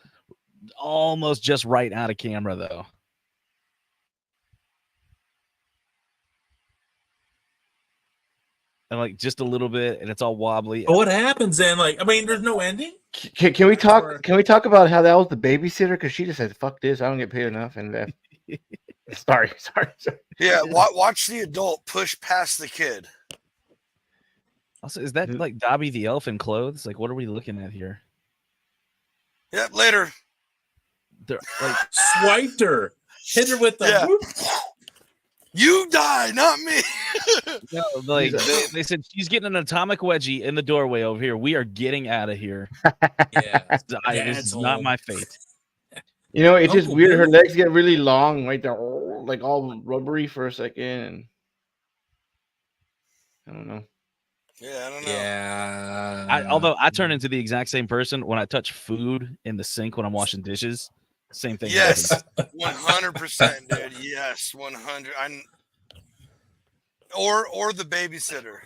almost just right out of camera, though. And like just a little bit, and it's all wobbly. But what happens then? Like, I mean, there's no ending. Can we talk? Can we talk about how that was the babysitter? Because she just said, "Fuck this, I don't get paid enough," and left. Sorry. Yeah, watch the adult push past the kid. Also, is that like Dobby the elf in clothes? Like, what are we looking at here? Yep, later. They're like swiped her, hit her with the. Whoop. You die, not me. No, like they said she's getting an atomic wedgie in the doorway over here. We are getting out of here. Yeah, this is not my fate. You know, it's just Uncle weird. Her Bill? legs get really long, right there, like all rubbery for a second. And I don't know. Yeah, I don't know. Yeah. Although I turn into the exact same person when I touch food in the sink when I'm washing dishes. Same thing happens. Yes, 100%, dude. Yes, 100. Or the babysitter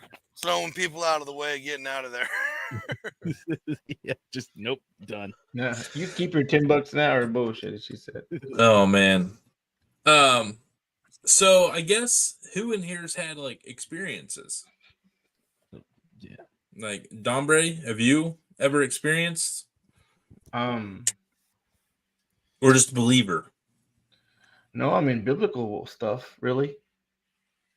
throwing people out of the way, getting out of there. Yeah, just nope, done. Nah, you keep your $10 an hour bullshit, as she said. Oh man. So I guess who in here's had like experiences? Yeah. Like Dombre, have you ever experienced? Um, Or just a believer? no, I mean biblical stuff, really,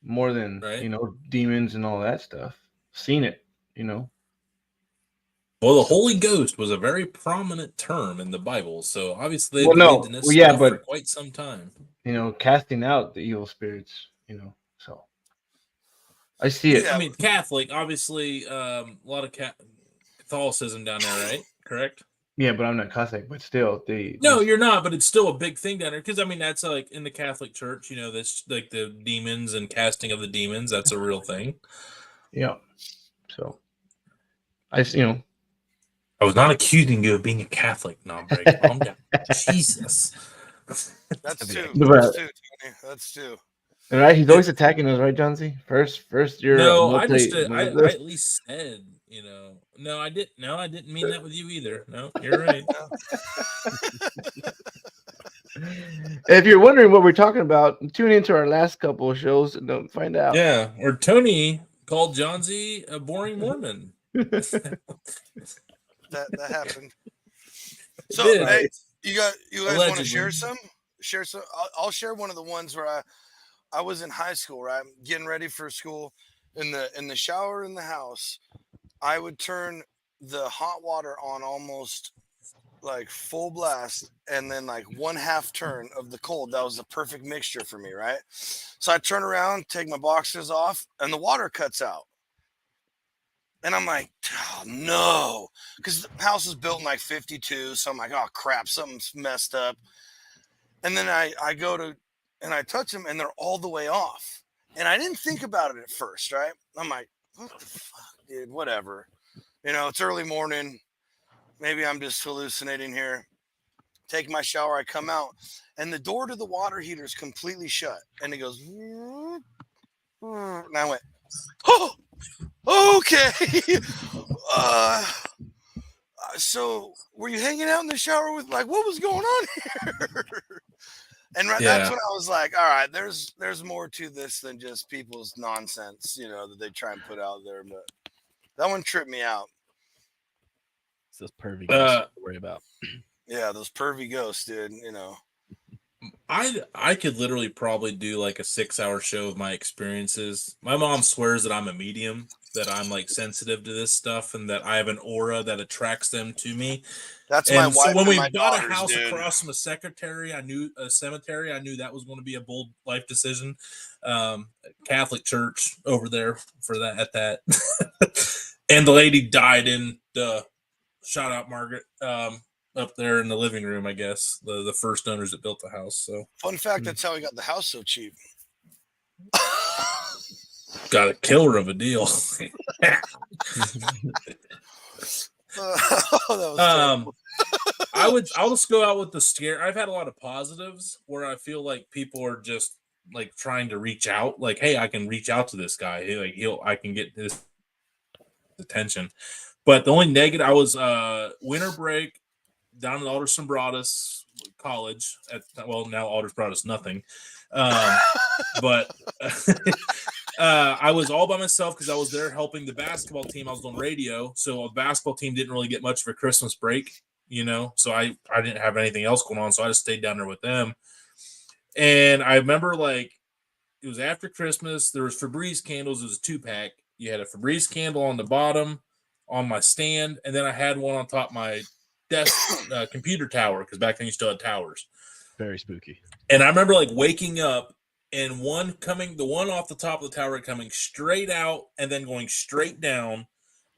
more than Right? demons and all that stuff. Seen it, you know. Well, the Holy Ghost was a very prominent term in the Bible, so obviously they Well, believed no, in this well, yeah, stuff for but quite some time. casting out the evil spirits, So I see it. I Yeah, mean, Catholic, obviously, a lot of Catholicism down there, right? Correct? Yeah, but I'm not Catholic, but still, they No, just you're not, but it's still a big thing down there because I mean that's like in the Catholic Church, that's like the demons and casting of the demons. That's a real thing. yeah. So I. I was not accusing you of being a Catholic, Nombre. Calm down. Jesus. that's two. That's But two, Tony. That's two. right, he's always attacking us, right, Johnsy? First, you're a No, I just multi. I at least said, no, I didn't. No, I didn't mean that with you either. No, you're right. If you're wondering what we're talking about, tune into our last couple of shows and don't find out. Yeah, or Tony called John Z a boring Mormon. That happened. So, Did. hey, you guys want to Allegedly. share some? Share some. I'll share one of the ones where I was in high school, right, getting ready for school. In the shower in the house, I would turn the hot water on almost like full blast, and then like 1/2 turn of the cold. That was the perfect mixture for me, right? So I turn around, take my boxers off, and the water cuts out. And I'm like, oh, no, because the house was built in like 52. So I'm like, oh crap, something's messed up. And then I go to and I touch them, and they're all the way off. And I didn't think about it at first, right? I'm like, what the fuck, dude? Whatever. It's early morning. Maybe I'm just hallucinating here. Take my shower. I come out, and the door to the water heater is completely shut. And it goes, and I went, oh, okay. So were you hanging out in the shower with, like, what was going on here? And that's when I was like, all right, there's more to this than just people's nonsense, that they try and put out there. But that one tripped me out. It's those pervy ghosts to worry about. Yeah, those pervy ghosts, dude. I could literally probably do like a 6-hour show of my experiences. My mom swears that I'm a medium, that I'm like sensitive to this stuff, and that I have an aura that attracts them to me. That's my wife. So when and we my bought daughters, a house dude. across from a cemetery, I knew that was going to be a bold life decision. Catholic church over there for that at that, and the lady died in the shout out Margaret. Up there in the living room, I guess the first owners that built the house. So fun fact, that's how we got the house so cheap. Got a killer of a deal. I'll just go out with the scare. I've had a lot of positives where I feel like people are just like trying to reach out, like, hey, I can reach out to this guy. I can get this attention. But the only negative, I was winter break down at Alders Broadus College now Alders Broadus nothing. But I was all by myself because I was there helping the basketball team. I was on radio, so the basketball team didn't really get much of a Christmas break, so I didn't have anything else going on, so I just stayed down there with them. And I remember, like, it was after Christmas. There was Febreze candles. It was a 2-pack. You had a Febreze candle on the bottom on my stand, and then I had one on top of my desk computer tower, because back then you still had towers. Very spooky. And I remember like waking up and the one off the top of the tower coming straight out and then going straight down,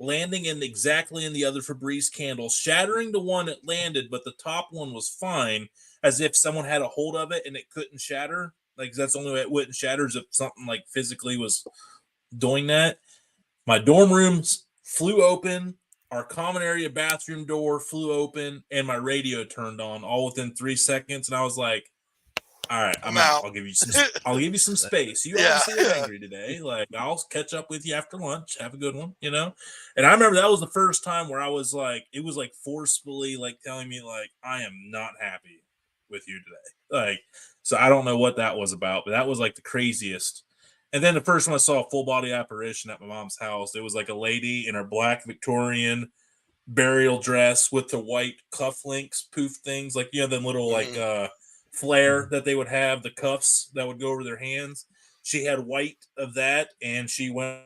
landing exactly in the other Febreze candle, shattering the one that landed, but the top one was fine, as if someone had a hold of it and it couldn't shatter. Like, that's the only way it wouldn't shatter is if something like physically was doing that. My dorm rooms flew open. Our common area bathroom door flew open, and my radio turned on all within 3 seconds. And I was like, "All right, I'm out. I'll give you some. I'll give you some space. You obviously are angry today. Like, I'll catch up with you after lunch. Have a good one, you know." And I remember that was the first time where I was like, it was like forcefully like telling me like, I am not happy with you today. Like, so I don't know what that was about, but that was like the craziest. And then the first time I saw a full body apparition at my mom's house, it was like a lady in her black Victorian burial dress with the white cufflinks, poof things, like, you know, them little like flare that they would have, the cuffs that would go over their hands. She had white of that, and she went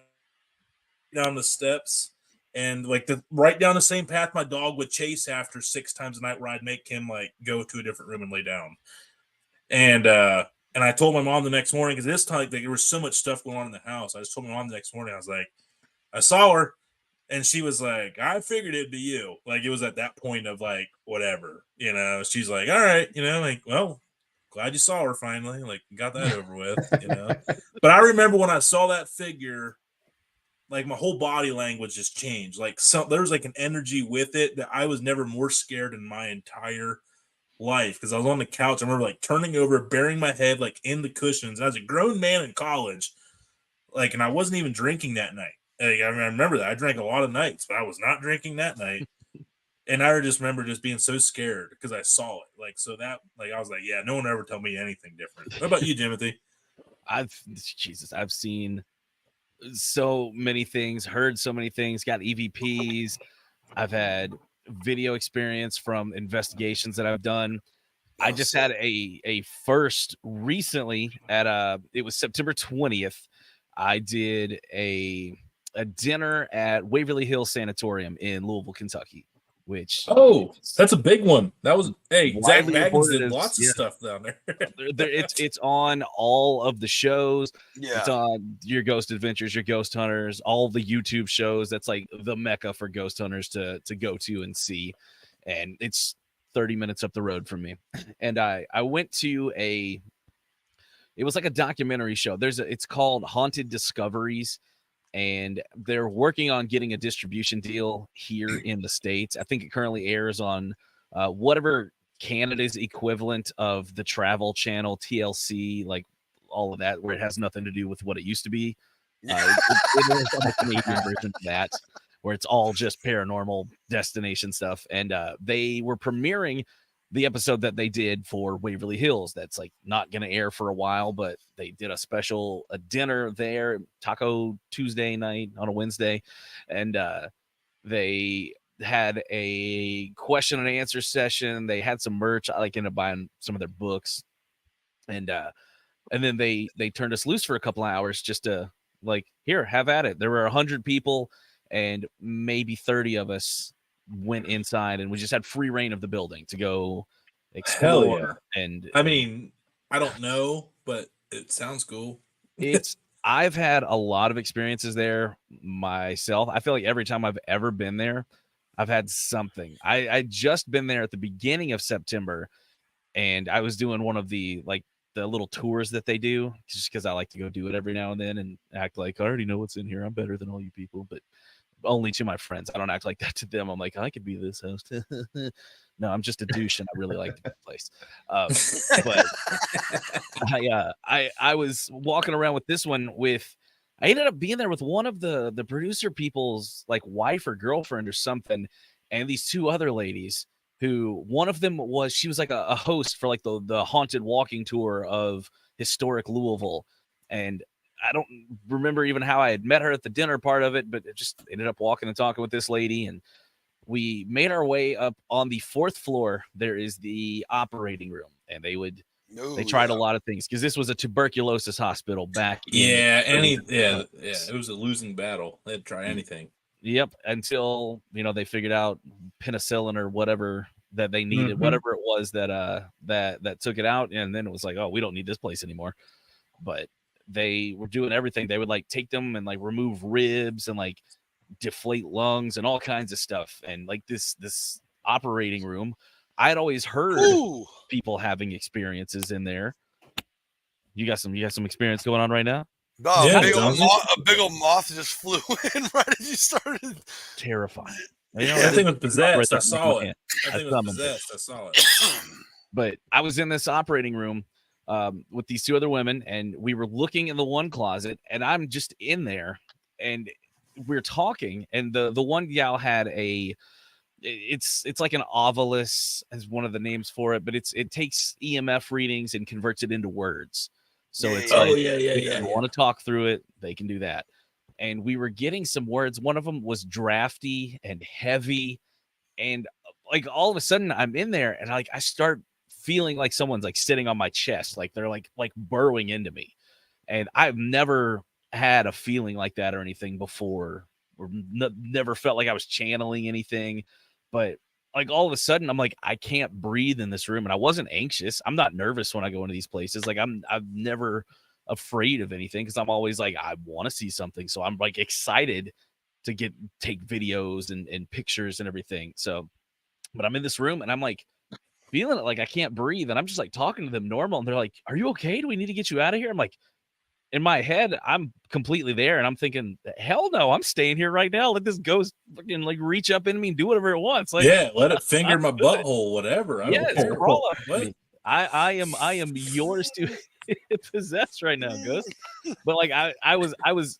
down the steps and like right down the same path my dog would chase after 6 times a night, where I'd make him like go to a different room and lay down. And I told my mom the next morning, because this time like, there was so much stuff going on in the house. I just told my mom the next morning, I was like, I saw her. And she was like, I figured it'd be you. Like, it was at that point of like, whatever, you know. She's like, all right, you know, like, well, glad you saw her finally. Like, got that over with, you know. But I remember when I saw that figure, like, my whole body language just changed. Like, there was like an energy with it that I was never more scared in my entire life, because I was on the couch. I remember like turning over, burying my head like in the cushions. I was a grown man in college, like, and I wasn't even drinking that night. Like, I remember that I drank a lot of nights, but I was not drinking that night. And I just remember just being so scared because I saw it. Like, so that, like, I was like, yeah, no one ever tell me anything different. What about you, Jimothy? I've seen so many things, heard so many things, got EVPs. I've had video experience from investigations that I've done. I just had a first recently at it was September 20th. I did a dinner at Waverly Hills Sanatorium in Louisville, Kentucky, which that's a big one. That was Zach Baggins did lots of stuff down there. It's on all of the shows. Yeah. It's on your Ghost Adventures, your Ghost Hunters, all the YouTube shows. That's like the mecca for ghost hunters to go to and see. And it's 30 minutes up the road from me. And I went to it was like a documentary show. It's called Haunted Discoveries, and they're working on getting a distribution deal here in the States. I think it currently airs on whatever Canada's equivalent of the Travel Channel, TLC, like all of that, where it has nothing to do with what it used to be. It is on the Canadian version of that, where it's all just paranormal destination stuff. And they were premiering the episode that they did for Waverly Hills. That's like not going to air for a while, but they did a dinner there, Taco Tuesday night on a Wednesday. And they had a question and answer session. They had some merch. I ended up buying some of their books. And then they turned us loose for a couple of hours just to here, have at it. There were 100 people and maybe 30 of us went inside, and we just had free reign of the building to go explore. Hell yeah. And I mean, I don't know, but it sounds cool. I've had a lot of experiences there myself. I feel like every time I've ever been there, I've had something. I just been there at the beginning of September, and I was doing one of the little tours that they do, just because I like to go do it every now and then and act like I already know what's in here. I'm better than all you people, but only to my friends. I don't act like that to them. I'm like, I could be this host. No, I'm just a douche, and I really like the place. But I was walking around with this one I ended up being there with one of the producer people's wife or girlfriend or something, and these two other ladies who one of them she was like a host for the haunted walking tour of historic Louisville. And I don't remember even how I had met her at the dinner part of it, but it just ended up walking and talking with this lady. And we made our way up on the 4th floor. There is the operating room, and they tried a lot of things because this was a tuberculosis hospital back in. It was a losing battle. They'd try anything. Yep. Until, they figured out penicillin or whatever that they needed, whatever it was that took it out. And then it was like, oh, we don't need this place anymore. But they were doing everything. They would take them and remove ribs and deflate lungs and all kinds of stuff. And like this operating room, I'd always heard people having experiences in there. You got some experience going on right now? Oh, Yeah, a big old moth just flew in right as you started. Terrifying. You know, that thing was possessed. I saw it. That thing was possessed. I saw it. But I was in this operating room with these two other women, and we were looking in the one closet, and I'm just in there, and we're talking, and the one gal had it's like an Ovilus as one of the names for it, but it takes EMF readings and converts it into words. So if you want to talk through it, they can do that. And we were getting some words. One of them was drafty and heavy, and like all of a sudden I'm in there, and I start feeling like someone's like sitting on my chest, like they're like burrowing into me. And I've never had a feeling like that or anything before, or never felt like I was channeling anything. But like all of a sudden I'm like, I can't breathe in this room. And I wasn't anxious. I'm not nervous when I go into these places. Like I'm never afraid of anything, because I'm always like, I want to see something. So I'm like excited to take videos and pictures and everything. So, but I'm in this room and I'm like feeling it, like I can't breathe. And I'm just like talking to them normal. And they're like, are you okay? Do we need to get you out of here? I'm like, in my head, I'm completely there. And I'm thinking, hell no, I'm staying here right now. Let this ghost fucking like reach up in me and do whatever it wants. Like, yeah, let it finger my butthole, whatever. I don't care. Crawl up to me. I am yours to possess right now, ghost. But like I was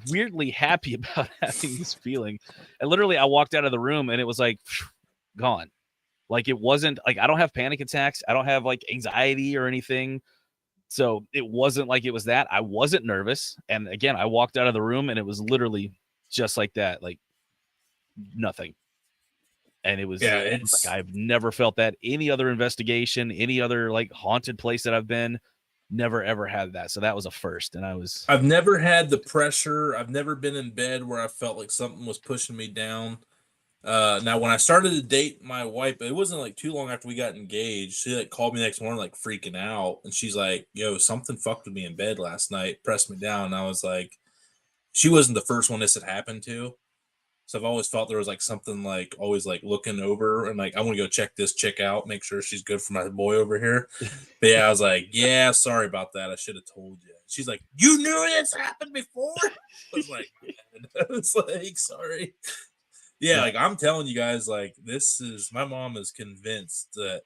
weirdly happy about having this feeling. And literally I walked out of the room and it was like gone. Like it wasn't like, I don't have panic attacks. I don't have like anxiety or anything. So it wasn't like it was that. I wasn't nervous. And again, I walked out of the room and it was literally just like that, like nothing. And it was like, I've never felt that. Any other investigation, any other like haunted place that I've been, never ever had that. So that was a first. And I've never had the pressure. I've never been in bed where I felt like something was pushing me down. Now when I started to date my wife, it wasn't like too long after we got engaged. She like called me next morning, like freaking out. And she's like, yo, something fucked with me in bed last night, pressed me down. And I was like, she wasn't the first one this had happened to. So I've always felt there was like something like always like looking over and like, I want to go check this chick out, make sure she's good for my boy over here. But yeah, I was like, yeah, sorry about that. I should have told you. She's like, you knew this happened before? I was like, I was like, sorry. Yeah, like I'm telling you guys, like this is my mom is convinced that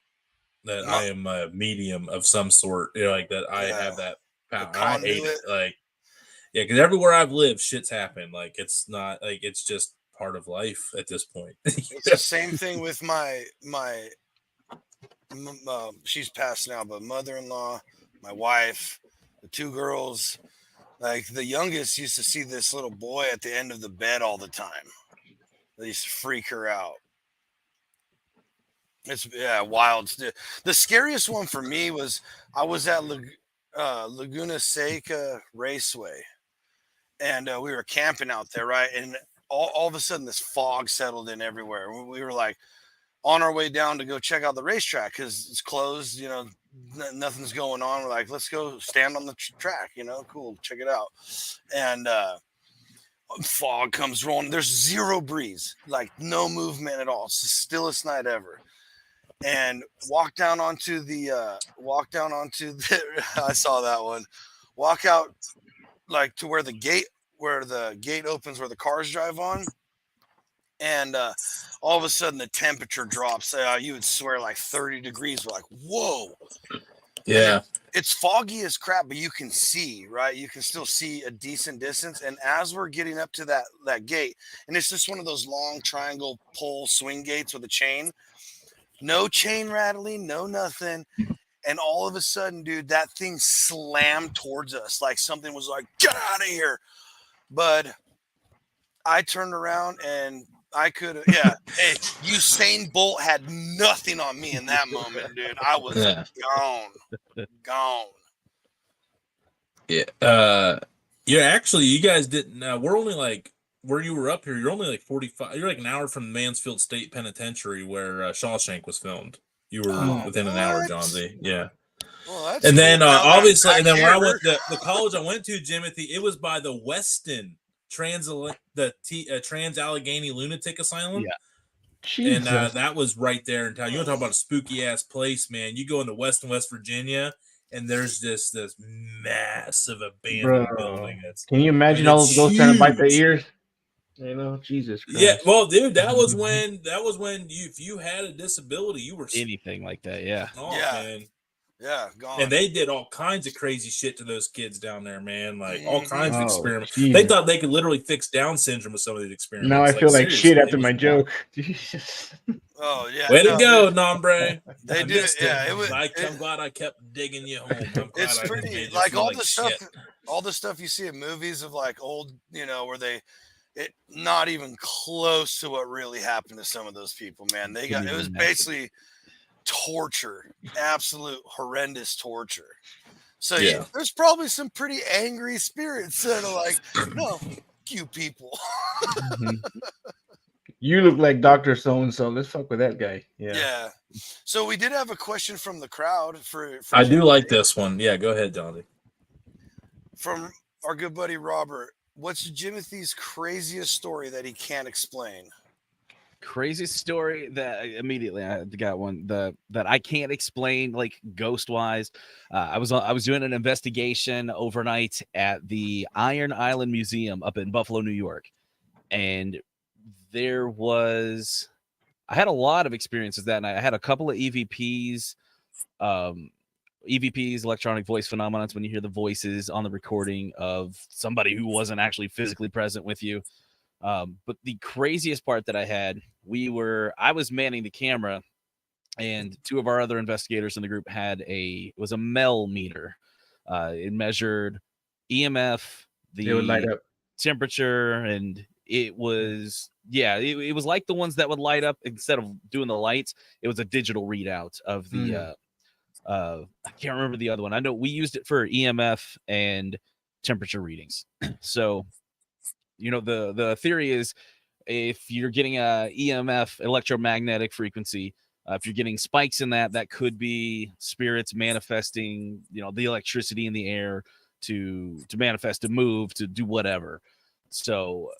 I am a medium of some sort. You know, like that I have that power. I hate it. Like, yeah, because everywhere I've lived, shit's happened. Like it's not like it's just part of life at this point. It's the same thing with my she's passed now, but mother-in-law, my wife, the two girls. Like the youngest used to see this little boy at the end of the bed all the time. They used to freak her out. It's wild. The scariest one for me was I was at Laguna Seca Raceway, and we were camping out there, right? And all of a sudden, this fog settled in everywhere. We were like on our way down to go check out the racetrack because it's closed. You know, nothing's going on. We're like, let's go stand on the track. You know, cool, check it out. And fog comes rolling. There's zero breeze, like no movement at all. It's the stillest night ever. And walk down onto the I saw that one. Walk out like to where the gate opens where the cars drive on. And all of a sudden the temperature drops. You would swear like 30 degrees. We're like, whoa. Yeah. It's foggy as crap, but you can see, right? You can still see a decent distance. And as we're getting up to that gate, and it's just one of those long triangle pole swing gates with a chain, no chain rattling, no nothing. And all of a sudden, dude, that thing slammed towards us. Like something was like, get out of here. But I turned around and I could have, hey, Usain Bolt had nothing on me in that moment, dude. I was gone. Yeah. Actually, you guys didn't. We're only like where you were up here. You're only like 45. You're like an hour from Mansfield State Penitentiary where Shawshank was filmed. You were within an hour, John Z. Yeah. Well, that's and then cool. obviously, and then when I went the college I went to, Jimothy, it was by the Weston Trans-Allegheny Lunatic Asylum. Yeah. And Jesus. that was right there in town. You want to talk about a spooky ass place, man? You go into West Virginia, and there's this massive abandoned building. Can you imagine all those ghosts trying to bite their ears? You know, Jesus Christ. Yeah, well, dude, that was when if you had a disability, you were anything like that. Yeah. off, man. Yeah, gone. And they did all kinds of crazy shit to those kids down there, man. Like all kinds of experiments. Jesus. They thought they could literally fix Down syndrome with some of these experiments. Now I feel like shit after my joke. Jesus. Oh yeah. Way to go, Nombre. They did it. Yeah, it was. I'm glad I kept digging you home. It's pretty like all the stuff. All the stuff you see in movies of like old, where it not even close to what really happened to some of those people, man. It was basically torture, absolute horrendous torture. So there's probably some pretty angry spirits that are like, no, you people. You look like Dr. So-and-so. Let's fuck with that guy. Yeah. So we did have a question from the crowd for I do like this one. Yeah, go ahead, Johnny. From our good buddy Robert. What's Jimothy's craziest story that he can't explain? Craziest story that immediately I got one that I can't explain, like ghost wise. I was doing an investigation overnight at the Iron Island Museum up in Buffalo, New York, and I had a lot of experiences that night. I had a couple of EVPs, electronic voice phenomena. When you hear the voices on the recording of somebody who wasn't actually physically present with you. But the craziest part that I had, I was manning the camera, and two of our other investigators in the group it was a MEL meter. It measured EMF, it would light up, temperature, and it was it was like the ones that would light up. Instead of doing the lights, it was a digital readout of the I can't remember the other one. I know we used it for EMF and temperature readings. So the theory is, if you're getting a EMF, electromagnetic frequency, if you're getting spikes in that could be spirits manifesting, the electricity in the air to manifest, to move, to do whatever. So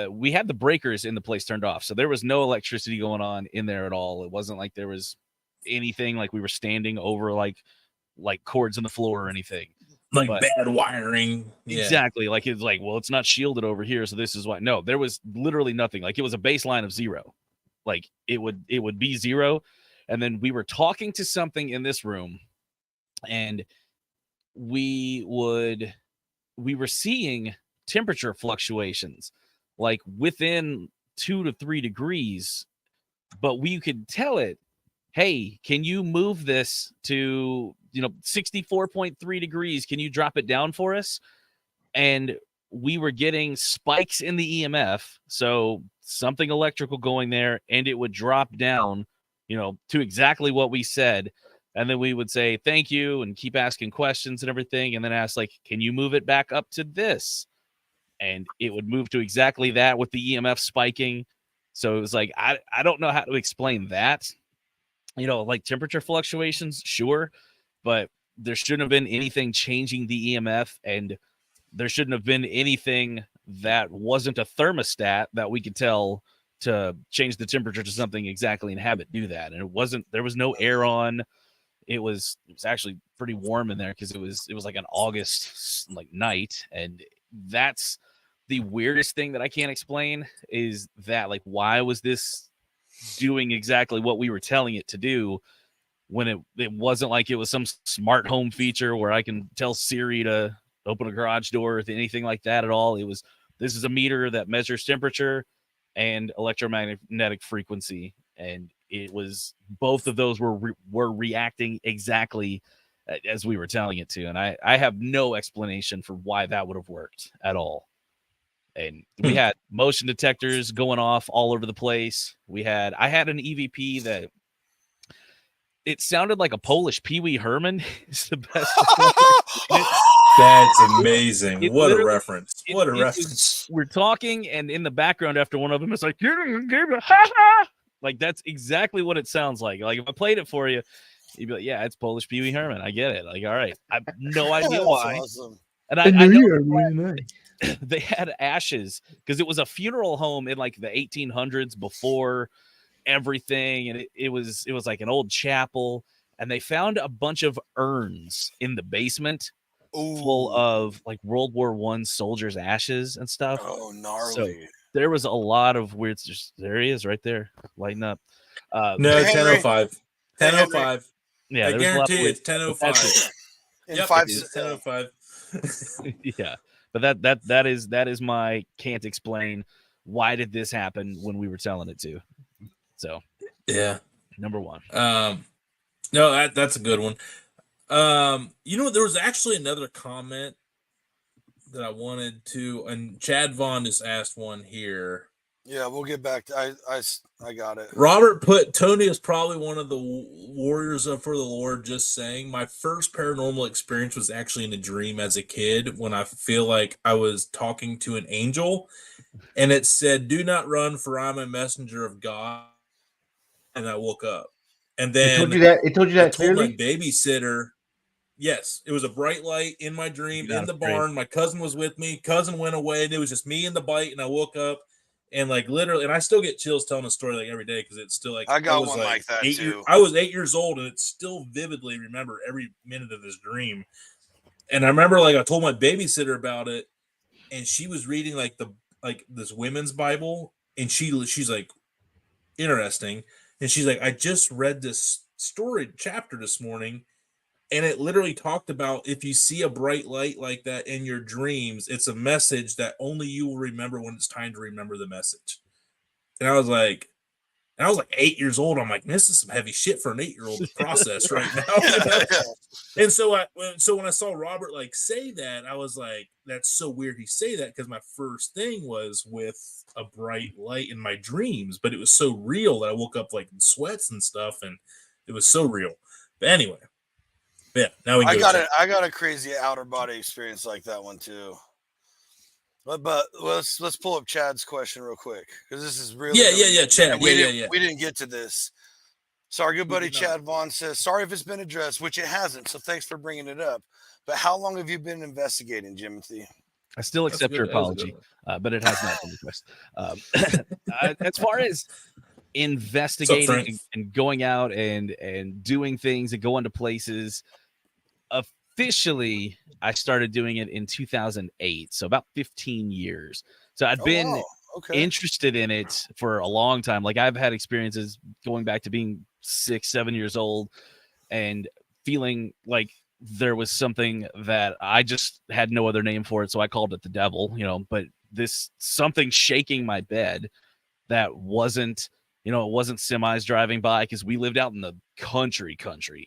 we had the breakers in the place turned off, so there was no electricity going on in there at all. It wasn't like there was anything like we were standing over like cords in the floor or anything. Like bad wiring. Exactly. Like it's like, well, it's not shielded over here, so this is why. No, there was literally nothing. Like it was a baseline of 0. Like it would be 0. And then we were talking to something in this room, and we were seeing temperature fluctuations like within 2 to 3 degrees, but we could tell it, hey, can you move this to 64.3 degrees? Can you drop it down for us? And we were getting spikes in the EMF, so something electrical going there, and it would drop down, to exactly what we said. And then we would say, thank you, and keep asking questions and everything, and then ask, like, can you move it back up to this? And it would move to exactly that with the EMF spiking. So it was like, I don't know how to explain that. Like temperature fluctuations, sure, but there shouldn't have been anything changing the EMF, and there shouldn't have been anything that wasn't a thermostat that we could tell to change the temperature to something exactly and have it do that. And there was no air on. It was actually pretty warm in there because it was like an August night. And that's the weirdest thing that I can't explain, is that, like, why was this doing exactly what we were telling it to do when it wasn't like it was some smart home feature where I can tell Siri to open a garage door or anything like that at all. This is a meter that measures temperature and electromagnetic frequency, and it was both of those were reacting exactly as we were telling it to. And I have no explanation for why that would have worked at all. And we had motion detectors going off all over the place. I had an EVP that it sounded like a Polish Pee Wee Herman. It's the best. That's amazing. What a reference. What a reference. We're talking, and in the background after one of them, it's like, like that's exactly what it sounds like. Like if I played it for you, you'd be like, yeah, it's Polish Pee Wee Herman. I get it. Like, all right. I have no idea why. Awesome. And I know they had ashes because it was a funeral home in like the 1800s before everything, and it was like an old chapel, and they found a bunch of urns in the basement full Ooh. of like World War I soldiers' ashes and stuff. Oh, So gnarly. there was a lot of weird. There he is, right there, lighting up. No, Hey, Henry. 10:05. Hey, 10:05. Yeah, I there's a lot of guarantee weird it's stuff, but that's 10:05. In Yep, 5 it's 10:05. yeah, but that is my can't explain why did this happen when we were telling it to. So Yeah. number one. No, that's a good one. There was actually another comment that I wanted to, and Chad Vaughn just asked one here. Yeah, we'll get back to I got it. Robert put Tony is probably one of the warriors for the Lord. Just saying, my first paranormal experience was actually in a dream as a kid when I feel like I was talking to an angel, and it said, "Do not run, for I'm a messenger of God." And I woke up, and It told then you that. It told you I that told my clearly. babysitter. Yes, it was a bright light in my dream in That's the great. barn. My cousin was with me. Cousin went away, and it was just me and the bite. And I woke up, and like literally, and I still get chills telling the story like every day because it's still like I got was one like that too. I was 8 years old, and it's still vividly remember every minute of this dream. And I remember like I told my babysitter about it, and she was reading like this women's Bible, and she's like interesting, and she's like, I just read this story chapter this morning. And it literally talked about if you see a bright light like that in your dreams, it's a message that only you will remember when it's time to remember the message. And I was like 8 years old. I'm like, this is some heavy shit for an 8-year-old to process right now. And so when I saw Robert like say that, I was like, that's so weird he say that, because my first thing was with a bright light in my dreams, but it was so real that I woke up like in sweats and stuff, and it was so real. But anyway. Yeah, now we can I got a crazy outer body experience like that one too. But let's pull up Chad's question real quick because this is really yeah, Chad. we Yeah. didn't get to this. So our good buddy Chad Vaughn says, sorry if it's been addressed, which it hasn't. So thanks for bringing it up. But how long have you been investigating, Jimothy? I still accept your apology, but it has not been addressed. As far as investigating and going out and doing things and going to places, officially I started doing it in 2008, so about 15 years. So I'd been interested in it for a long time. Like I've had experiences going back to being 6-7 years old and feeling like there was something that I just had no other name for it, so I called it the devil, but this something shaking my bed that wasn't, it wasn't semis driving by, because we lived out in the country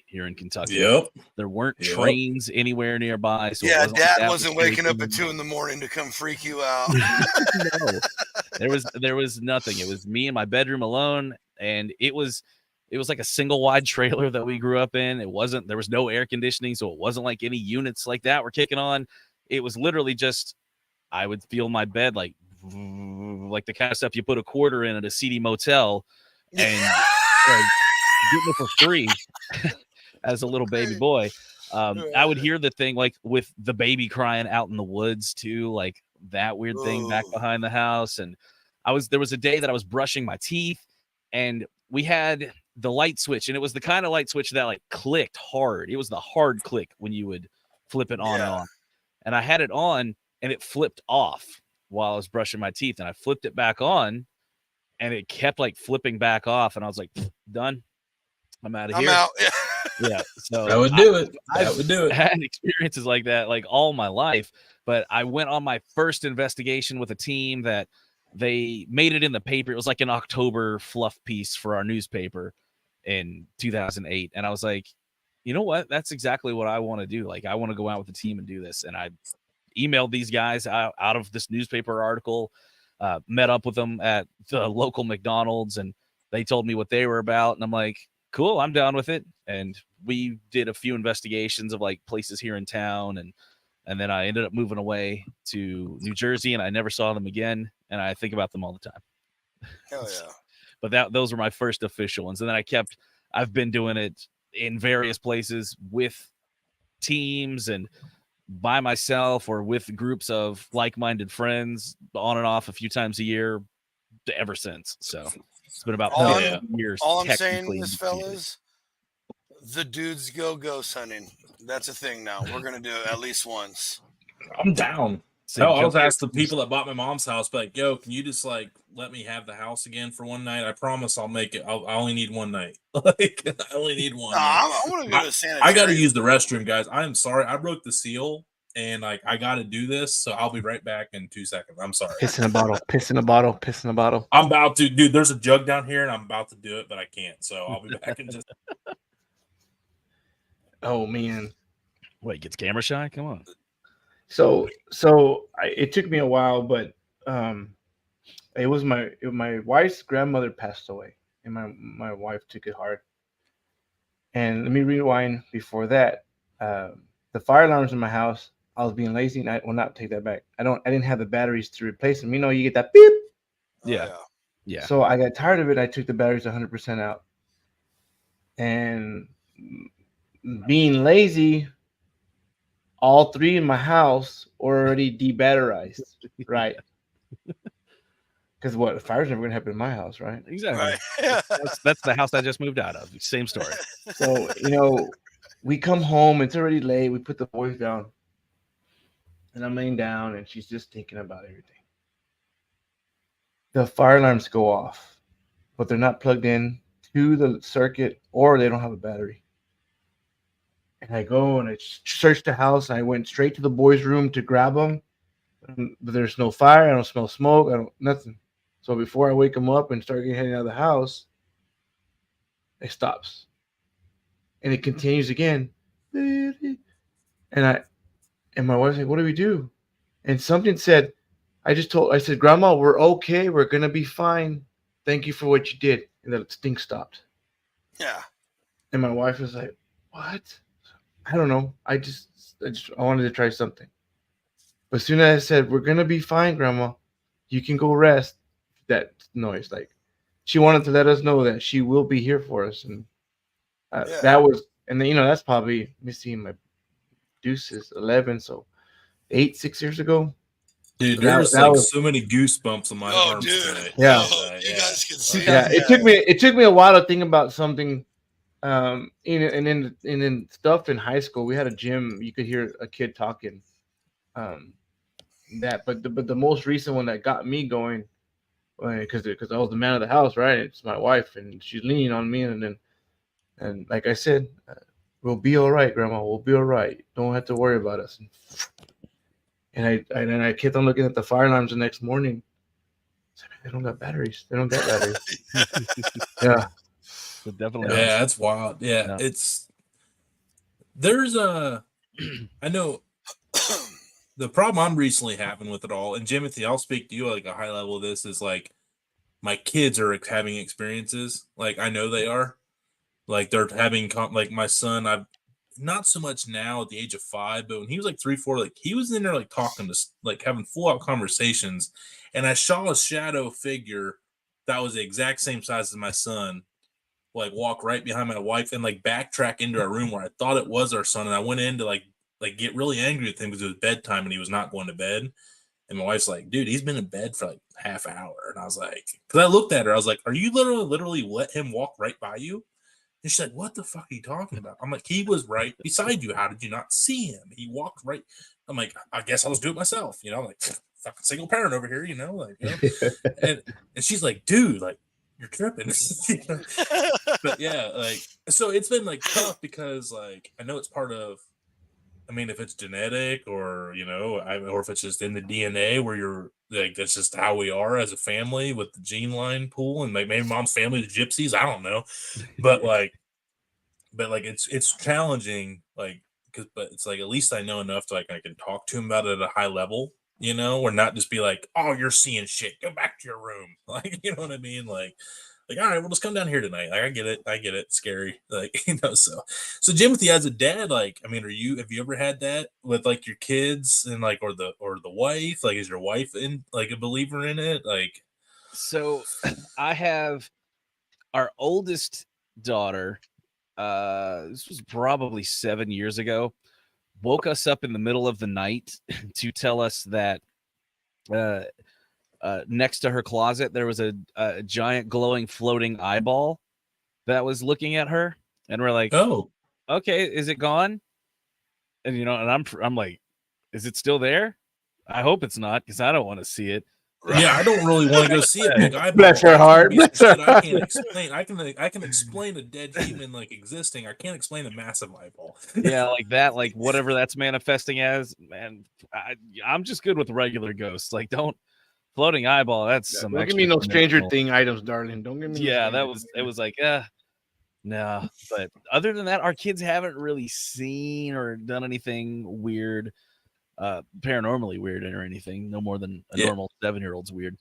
here in Kentucky. Yep. There weren't trains anywhere nearby. So yeah, Dad wasn't waking up at 2 a.m. to come freak you out. No, there was nothing. It was me in my bedroom alone, and it was like a single wide trailer that we grew up in. There was no air conditioning, so it wasn't like any units like that were kicking on. It was literally just, I would feel my bed like the kind of stuff you put a quarter in at a seedy motel, and like, getting it for free as a little baby boy. I would hear the thing like with the baby crying out in the woods too, like that weird thing back behind the house. And there was a day that I was brushing my teeth, and we had the light switch, and it was the kind of light switch that like clicked hard. It was the hard click when you would flip it on and off. And I had it on, and it flipped off while I was brushing my teeth, and I flipped it back on, and it kept like flipping back off, and I was like, done. I'm out of here. I'm out. Yeah. So that would do it. I've had experiences like that like all my life, but I went on my first investigation with a team that they made it in the paper. It was like an October fluff piece for our newspaper in 2008. And I was like, you know what? That's exactly what I want to do. Like, I want to go out with the team and do this. And I emailed these guys out of this newspaper article, met up with them at the local McDonald's, and they told me what they were about. And I'm like, cool, I'm down with it. And we did a few investigations of like places here in town, and then I ended up moving away to New Jersey, and I never saw them again. And I think about them all the time. Hell yeah. But those were my first official ones. And then I've been doing it in various places with teams, and by myself or with groups of like-minded friends on and off a few times a year ever since. So it's been about All 30 I'm, years. all I'm saying technically is, in fellas, the dudes go ghost hunting. That's a thing now. We're gonna do it at least once. I'm down. So Hell, I jump was asked in. the people that bought my mom's house, like, yo, can you just like let me have the house again for one night? I promise I'll make it. I only need one night. Like, I only need one No, night. I want to go to the I got to sanitarium. use the restroom, guys. I am sorry. I broke the seal, and like I got to do this, so I'll be right back in 2 seconds. I'm sorry. Piss in a bottle. Piss in a bottle. Piss in a bottle. I'm about to, dude. There's a jug down here, and I'm about to do it, but I can't. So I'll be back in just. Oh man. Wait, gets camera shy? Come on. So it took me a while, but it was my wife's grandmother passed away, and my wife took it hard. And let me rewind before that. The fire alarms in my house, I was being lazy, and I will not take that back. I didn't have the batteries to replace them. You know, you get that beep. Yeah. Oh, Yeah. So I got tired of it. I took the batteries 100% out, and being lazy, all three in my house were already debatterized, right? Because what, the fire's never gonna happen in my house, right? Exactly. right. That's the house I just moved out of. Same story. So we come home, it's already late. We put the boys down, and I'm laying down, and she's just thinking about everything. The fire alarms go off, but they're not plugged in to the circuit, or they don't have a battery. And I go and I search the house, and I went straight to the boys' room to grab them. But there's no fire. I don't smell smoke. I don't nothing. So before I wake them up and start getting heading out of the house, it stops, and it continues again. And my wife's like, "What do we do?" And something said, I said, "Grandma, we're okay. We're gonna be fine. Thank you for what you did." And the thing stopped. Yeah. And my wife was like, "What?" I don't know. I wanted to try something. But as soon as I said, "We're gonna be fine, Grandma, you can go rest," that noise, like, she wanted to let us know that she will be here for us, and Yeah. that was, and then, that's probably, let me see, my deuces 11, so 6 years ago. Dude, So there's that like was, so many goosebumps on my Oh, arms dude. today. Yeah. Oh, you guys can see yeah. it. It took me a while to think about something. And then stuff in high school, we had a gym. You could hear a kid talking. But the most recent one that got me going, because I was the man of the house, right? It's my wife, and she's leaning on me, and like I said, we'll be all right, Grandma. We'll be all right. Don't have to worry about us. And I kept on looking at the fire alarms the next morning. I said, they don't got batteries. They don't got batteries. Yeah. So definitely. Yeah, that's wild. Yeah, Yeah. there's a, I know the problem I'm recently having with it all, and Jimothy, I'll speak to you like a high level of this, is like my kids are having experiences. Like I know they are. Like they're having like my son, I've not so much now at the age of 5, but when he was like 3, 4, like he was in there like talking to, like having full out conversations, and I saw a shadow figure that was the exact same size as my son, like walk right behind my wife and like backtrack into our room where I thought it was our son, and I went in to like get really angry with him because it was bedtime and he was not going to bed. And my wife's like, dude, he's been in bed for like half an hour. And I was like, because I looked at her, I was like, are you literally let him walk right by you? And she said, what the fuck are you talking about? I'm like, he was right beside you. How did you not see him? He walked right. I'm like, I guess I'll just do it myself. Like, fucking single parent over here, and she's like, dude, like, you're tripping. But yeah, like, so it's been like tough because like, I know it's part of, I mean, if it's genetic or, or if it's just in the DNA where you're like, that's just how we are as a family with the gene line pool, and like maybe mom's family, the gypsies, I don't know. But it's challenging, like, but it's like, at least I know enough to like, I can talk to him about it at a high level, or not just be like, oh, you're seeing shit, go back to your room. Like, you know what I mean? Like, all right, we'll just come down here tonight. Like, I get it. Scary. Like, so Jimothy, as a dad, like, I mean, have you ever had that with like your kids and like, or the wife? Like, is your wife in like a believer in it? Like, so I have our oldest daughter. This was probably 7 years ago. woke us up in the middle of the night to tell us that next to her closet there was a giant glowing floating eyeball that was looking at her, and we're like, Oh, okay, is it gone? And and I'm like, is it still there? I hope it's not, because I don't want to see it. yeah, I don't really want to go see a big eyeball. Bless her That's gonna heart. be some Bless her shit I can't heart. explain. I can explain a dead human like existing. I can't explain a massive eyeball. Yeah, like that, like whatever that's manifesting as, man. I'm just good with regular ghosts. Like, don't floating eyeball. That's some. Don't give me no extra Stranger dimensional- Thing items, darling. Don't give me. No Yeah, Stranger it was like, no. But other than that, our kids haven't really seen or done anything weird, paranormally weird or anything. No more than a normal 7-year-old's weird.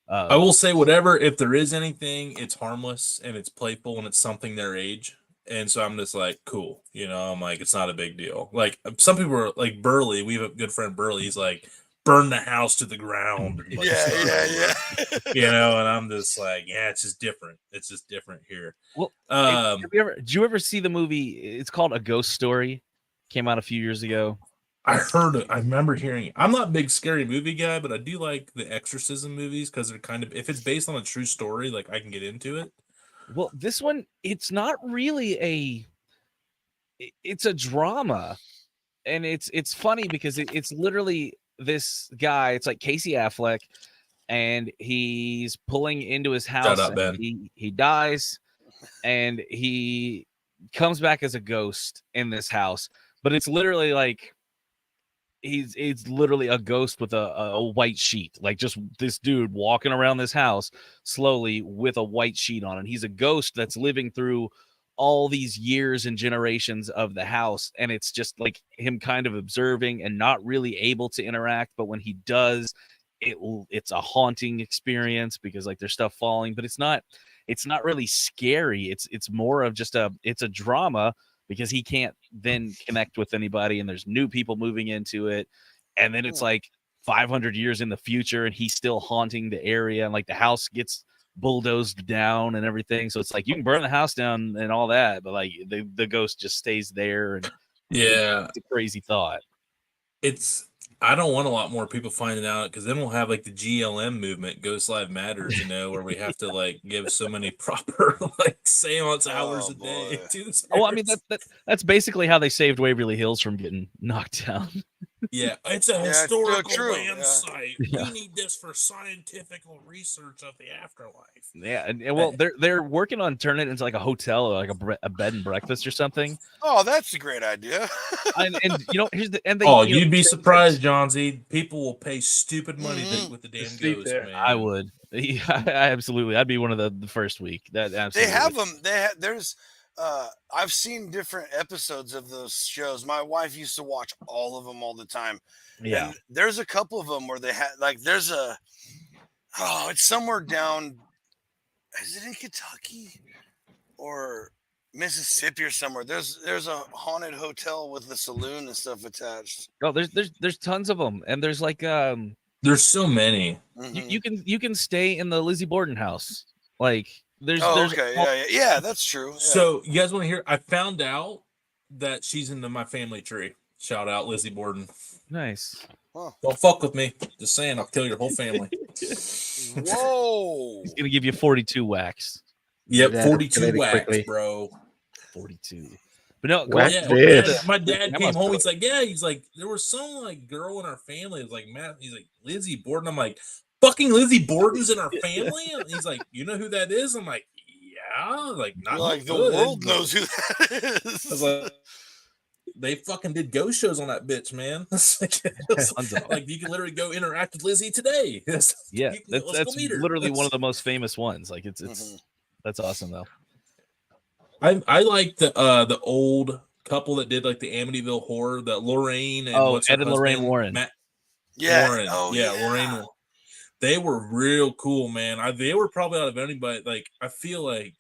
I will say, whatever, if there is anything, it's harmless and it's playful and it's something their age. And so I'm just like, cool. I'm like, it's not a big deal. Like, some people are like Burley. We have a good friend, Burley. He's like, burn the house to the ground. And, like, start over. And I'm just like, yeah, it's just different. It's just different here. Well, did you ever see the movie? It's called A Ghost Story. Came out a few years ago. I heard it. I remember hearing it. I'm not a big scary movie guy, but I do like the exorcism movies because they're kind of, if it's based on a true story, like I can get into it. Well, this one, it's not really it's a drama, and it's funny because it's literally this guy. It's like Casey Affleck, and he's pulling into his house. Shut up, Ben. He dies, and he comes back as a ghost in this house. But it's literally like it's literally a ghost with a white sheet, like just this dude walking around this house slowly with a white sheet on, and he's a ghost that's living through all these years and generations of the house, and it's just like him kind of observing and not really able to interact, but when he does, it's a haunting experience because like there's stuff falling, but it's not really scary. It's more of just it's a drama because he can't then connect with anybody, and there's new people moving into it, and then it's like 500 years in the future and he's still haunting the area, and like the house gets bulldozed down and everything, so it's like you can burn the house down and all that, but like the ghost just stays there. And it's a crazy thought. I don't want a lot more people finding out, because then we'll have like the GLM movement, Ghost Live Matters, where we have to like give so many proper like seance hours a day to the spirits. I mean that's basically how they saved Waverly Hills from getting knocked down. Yeah, it's a historical land site. Yeah. We need this for scientific research of the afterlife. Yeah, and well, they're working on turning it into like a hotel or like a bed and breakfast or something. Oh, that's a great idea. and here's the you'd be surprised, John Z. People will pay stupid money to eat with the damn ghost, man. I would. Yeah, absolutely. I'd be one of the first week. That absolutely. They have them. There's. I've seen different episodes of those shows. My wife used to watch all of them all the time. Yeah. And there's a couple of them where they had like there's it's somewhere down. Is it in Kentucky or Mississippi or somewhere? There's a haunted hotel with a saloon and stuff attached. Oh, there's tons of them, and there's like there's so many. Mm-hmm. You can stay in the Lizzie Borden house. Like there's okay, yeah, that's true. Yeah. So you guys want to hear? I found out that she's into my family tree. Shout out Lizzie Borden. Nice. Huh. Don't fuck with me. Just saying, I'll kill your whole family. Whoa! He's gonna give you 42 whacks. Yep, 42 whacks, bro. 42. But no, my dad came home. He's like, there was some like girl in our family. It was like Matt. He's like Lizzie Borden. I'm like, fucking Lizzie Borden's in our family. And he's like, you know who that is? I'm like, yeah. Like, not like good, the world knows who that is. I was like, they fucking did ghost shows on that bitch, man. Like you can literally go interact with Lizzie today. That's literally one of the most famous ones. Like it's that's awesome though. I like the old couple that did like the Amityville Horror, that Lorraine and Ed and Lorraine Warren. Lauren. Lorraine. They were real cool, man. They were probably out of anybody. Like I feel like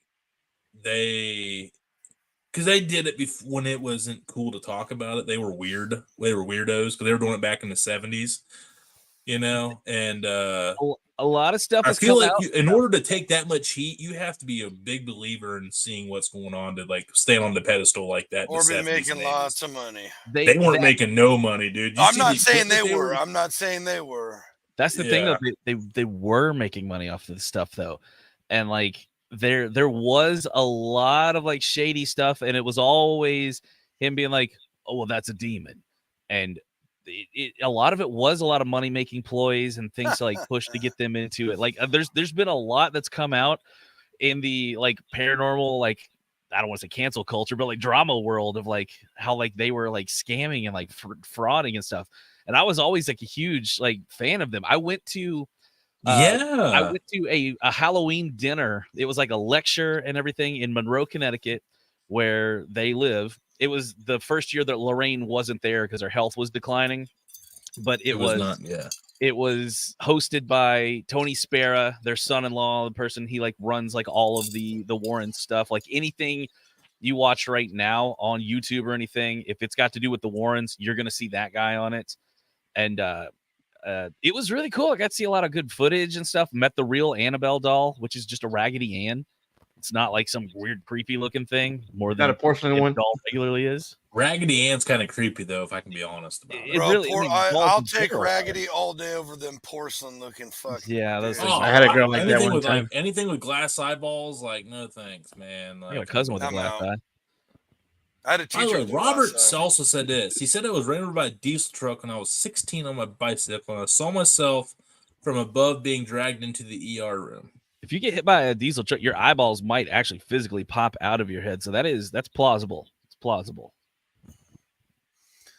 because they did it when it wasn't cool to talk about it. They were weird. They were weirdos because they were doing it back in the 70s, and a lot of stuff I has feel come like out. in order to take that much heat, you have to be a big believer in seeing what's going on to like stand on the pedestal like that. Or be in the 70s making and 80s. lots of money. They weren't making no money, dude. You I'm see not the saying they equipment were. I'm not saying they were. That's the thing, Yeah. though. They were making money off of this stuff, though, and like there was a lot of like shady stuff, and it was always him being like, "Oh, well, that's a demon," and a lot of it was a lot of money making ploys and things to like push to get them into it. Like there's been a lot that's come out in the like paranormal, like I don't want to say cancel culture, but like drama world of like how like they were like scamming and like frauding and stuff. And I was always like a huge like fan of them. I went to a Halloween dinner. It was like a lecture and everything in Monroe, Connecticut, where they live. It was the first year that Lorraine wasn't there because her health was declining, but it was not. Yeah. it was hosted by Tony Spera, their son-in-law, the person he like runs like all of the Warren stuff. Like anything you watch right now on YouTube or anything, if it's got to do with the Warrens, you're gonna see that guy on it. And it was really cool. I got to see a lot of good footage and stuff. Met the real Annabelle doll, which is just a Raggedy Ann. It's not like some weird, creepy looking thing. More Not than a porcelain one. doll regularly is. Raggedy Ann's kind of creepy though, if I can be honest about it. It really. I mean, dolls I'll in take general. Raggedy all day over them porcelain looking fucking. Yeah, those dudes. things I had a girl like that anything one with time. like anything with glass eyeballs, like no thanks, man. I got a Like, cousin with a I'm glass out. eye. I had a by the teacher. way, with a Robert glass eye. also said this. He said I was ran over by a diesel truck when I was 16 on my bicycle, and I saw myself from above being dragged into the ER room. If you get hit by a diesel truck, your eyeballs might actually physically pop out of your head. So that's plausible. It's plausible.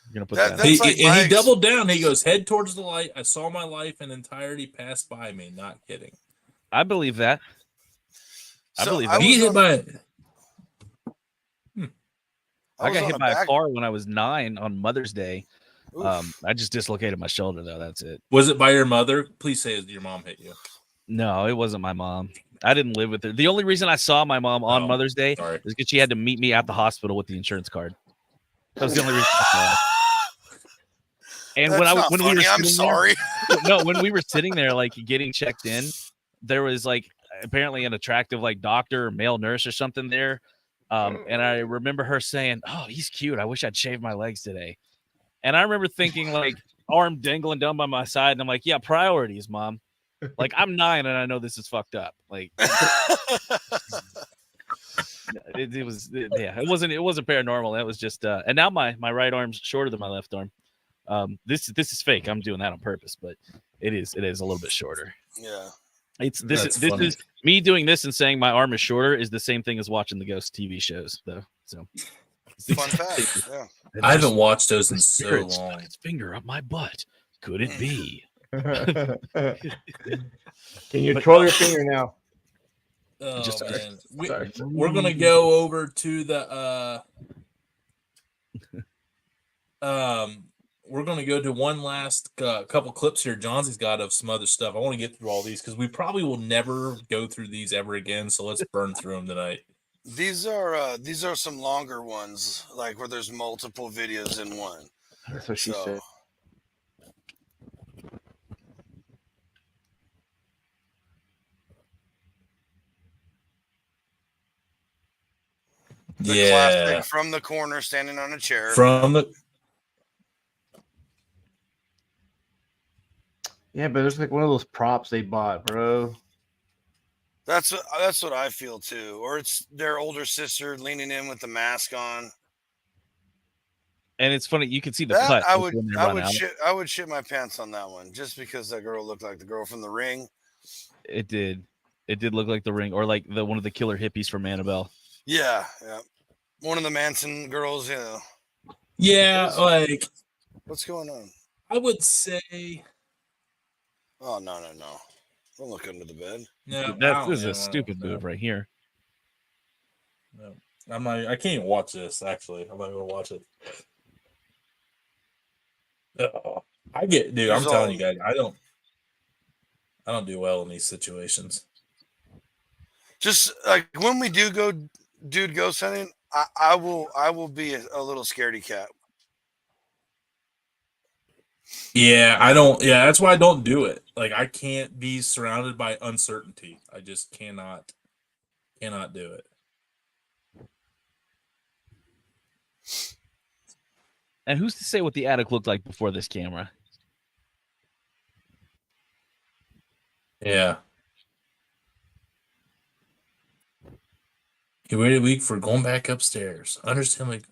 You're gonna put that. That's like and he doubled down. He goes, head towards the light. I saw my life in entirety pass by me. Not kidding. I believe that. I believe that. He hit by. I got hit by a car when I was 9 on Mother's Day. I just dislocated my shoulder, though. That's it. Was it by your mother? Please say your mom hit you. No, it wasn't my mom. I didn't live with her. The only reason I saw my mom on Mother's Day is because she had to meet me at the hospital with the insurance card. That was the only reason I saw her. And when we were sitting there, like getting checked in, there was like apparently an attractive like doctor or male nurse or something there. And I remember her saying, "Oh, he's cute. I wish I'd shaved my legs today." And I remember thinking, like, arm dangling down by my side, and I'm like, "Yeah, priorities, mom. Like, I'm 9, and I know this is fucked up. Like, it wasn't paranormal. That was just, and now my right arm's shorter than my left arm. This is fake. I'm doing that on purpose, but it is a little bit shorter. Yeah." This is me doing this and saying my arm is shorter is the same thing as watching the ghost TV shows, though. So fun fact. Yeah. I haven't watched those in so long. Its finger up my butt. Could it be? Can you control your finger now? Oh, Just man. We're gonna go over to the we're going to go to one last couple clips here. Johnson's got of some other stuff. I want to get through all these because we probably will never go through these ever again. So let's burn through them tonight. These are some longer ones, like where there's multiple videos in one. That's what she said. The classic from the corner, standing on a chair. Yeah, but it's like one of those props they bought, bro. That's what I feel too. Or it's their older sister leaning in with the mask on. And it's funny, you can see the cut. I would shit my pants on that one just because that girl looked like the girl from The Ring. It did look like The Ring, or like one of the killer hippies from Annabelle. Yeah. One of the Manson girls, you know. Yeah, what's going on? I would say. Oh no! Don't look under the bed. No, this is a stupid move right here. No, I'm not. I can't even watch this. Actually, I'm not going to watch it. I'm telling you guys, I don't do well in these situations. Just like when we do go, dude, ghost hunting, I will be a little scaredy cat. Yeah, I don't. Yeah, that's why I don't do it. Like, I can't be surrounded by uncertainty. I just cannot do it. And who's to say what the attic looked like before this camera? Yeah. He waited a week for going back upstairs. Understand, like,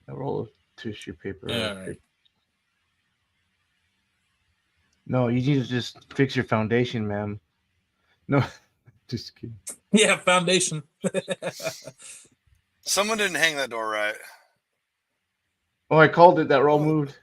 A roll of tissue paper. all right. No, you need to just fix your foundation, ma'am. No, just kidding. Yeah, foundation. Someone didn't hang that door right. Oh, I called it. That roll moved.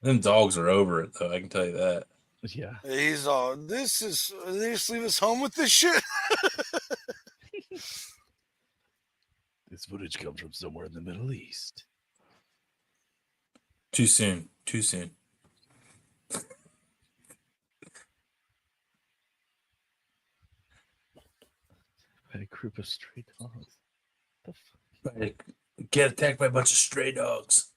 Them dogs are over it, though. I can tell you that. Yeah. He's all, they just leave us home with this shit. This footage comes from somewhere in the Middle East. Too soon. Too soon. Had a group of stray dogs. The fuck? Get attacked by a bunch of stray dogs.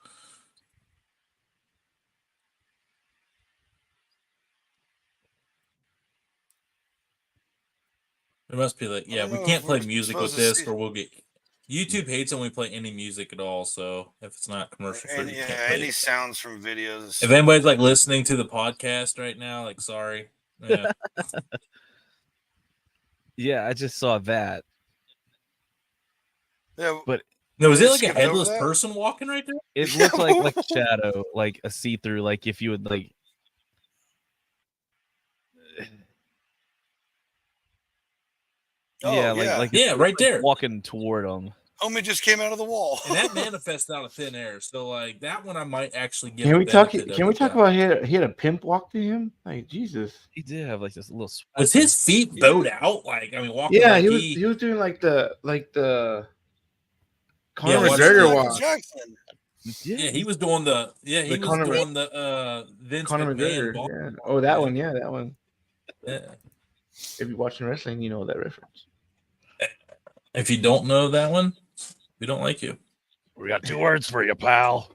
It must be like, yeah, we can't play music with this, or we'll get. YouTube hates when we play any music at all. So if it's not commercial free, And, yeah, any sounds from videos. If anybody's like listening to the podcast right now, like, sorry. Yeah. Yeah, I just saw that. Yeah, but no, was it like a headless person walking right there? It looked like a shadow, like a see-through, like if you would like. Yeah, like right there, walking toward them. Homie just came out of the wall, and that manifests out of thin air. So like that one, I might actually get. Can we talk? Can we talk about he had a pimp walk to him? Like Jesus, he did have like this little. Was his feet bowed out? Like, I mean, walking. Yeah, like he was doing like the Conor McGregor walk. Yeah, he was doing the he was doing the Vince Conor McMahon McGregor. Yeah. Oh, that one. Yeah, that one. Yeah. If you're watching wrestling, you know that reference. If you don't know that one, we don't like you. We got 2 words for you, pal.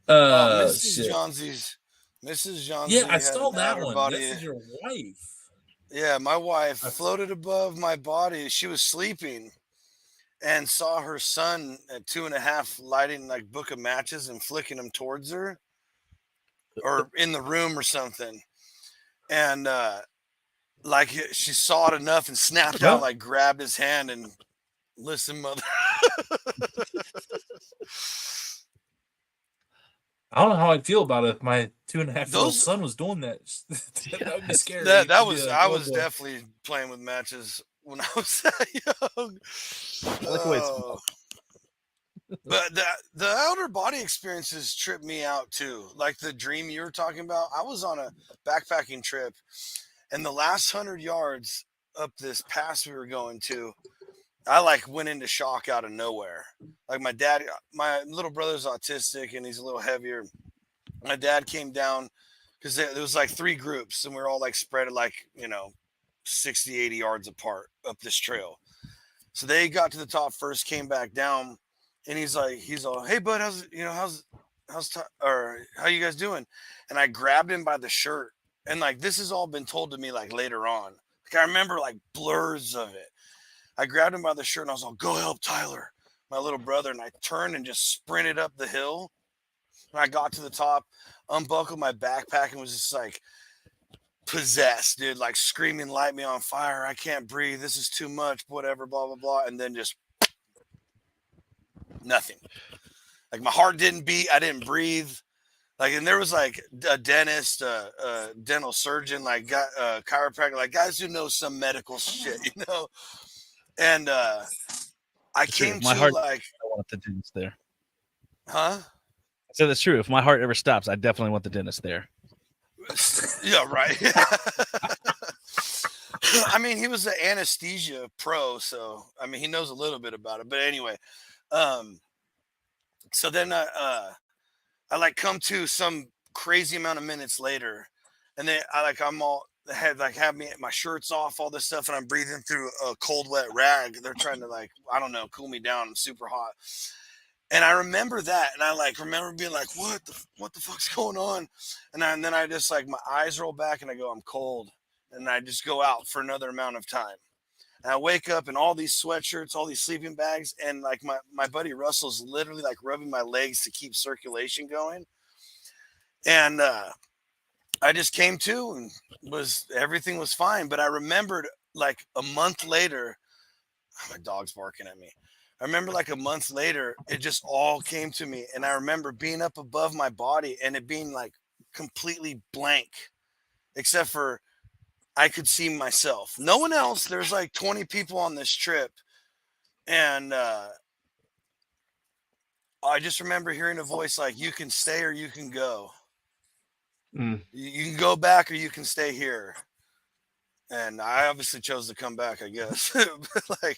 Mrs. Johnsy's. Mrs. Johnsy. Yeah, I saw that one. Body. This is your wife. Yeah, my wife floated above my body. She was sleeping and saw her son at 2.5 lighting like book of matches and flicking them towards her or in the room or something. And like she saw it enough and snapped out, like grabbed his hand and listen, mother. I don't know how I'd feel about it if my 2.5-year-old son was doing that. That would be scary. That was I was definitely playing with matches when I was that young. But the outer body experiences trip me out too. Like the dream you were talking about. I was on a backpacking trip, and the last 100 yards up this pass we were going to, I like went into shock out of nowhere. Like my little brother's autistic and he's a little heavier. My dad came down because there was like 3 groups and we were all like spread at like, 60, 80 yards apart up this trail. So they got to the top first, came back down, and he's all, hey bud, how you guys doing? And I grabbed him by the shirt, and like this has all been told to me like later on. Like I remember like blurs of it. I grabbed him by the shirt and I was like, go help Tyler, my little brother. And I turned and just sprinted up the hill. And I got to the top, unbuckled my backpack, and was just like possessed, dude, like screaming, light me on fire. I can't breathe. This is too much, whatever, blah, blah, blah. And then just nothing. Like my heart didn't beat. I didn't breathe. Like, and there was like a dentist, a dental surgeon, like chiropractor, like guys who know some medical shit, And I came my to heart, like, I want the dentist there. Huh? I said that's true. If my heart ever stops, I definitely want the dentist there. Yeah, right. I mean, he was an anesthesia pro, so I mean, he knows a little bit about it. But anyway, so then I like come to some crazy amount of minutes later, and then I'm all have me my shirt's off, all this stuff, and I'm breathing through a cold wet rag. They're trying to I don't know, cool me down. I'm super hot. And I remember that, and I remember being like, what the fuck's going on? And then I just my eyes roll back and I go, I'm cold. And I just go out for another amount of time. And I wake up in all these sweatshirts, all these sleeping bags, and my buddy Russell's literally rubbing my legs to keep circulation going. And I just came to and everything was fine. But I remembered a month later, my dog's barking at me. I remember a month later, it just all came to me. And I remember being up above my body and it being completely blank, except for I could see myself. No one else. There's 20 people on this trip. And I just remember hearing a voice you can stay or you can go. You can go back or you can stay here. And I obviously chose to come back, I guess. But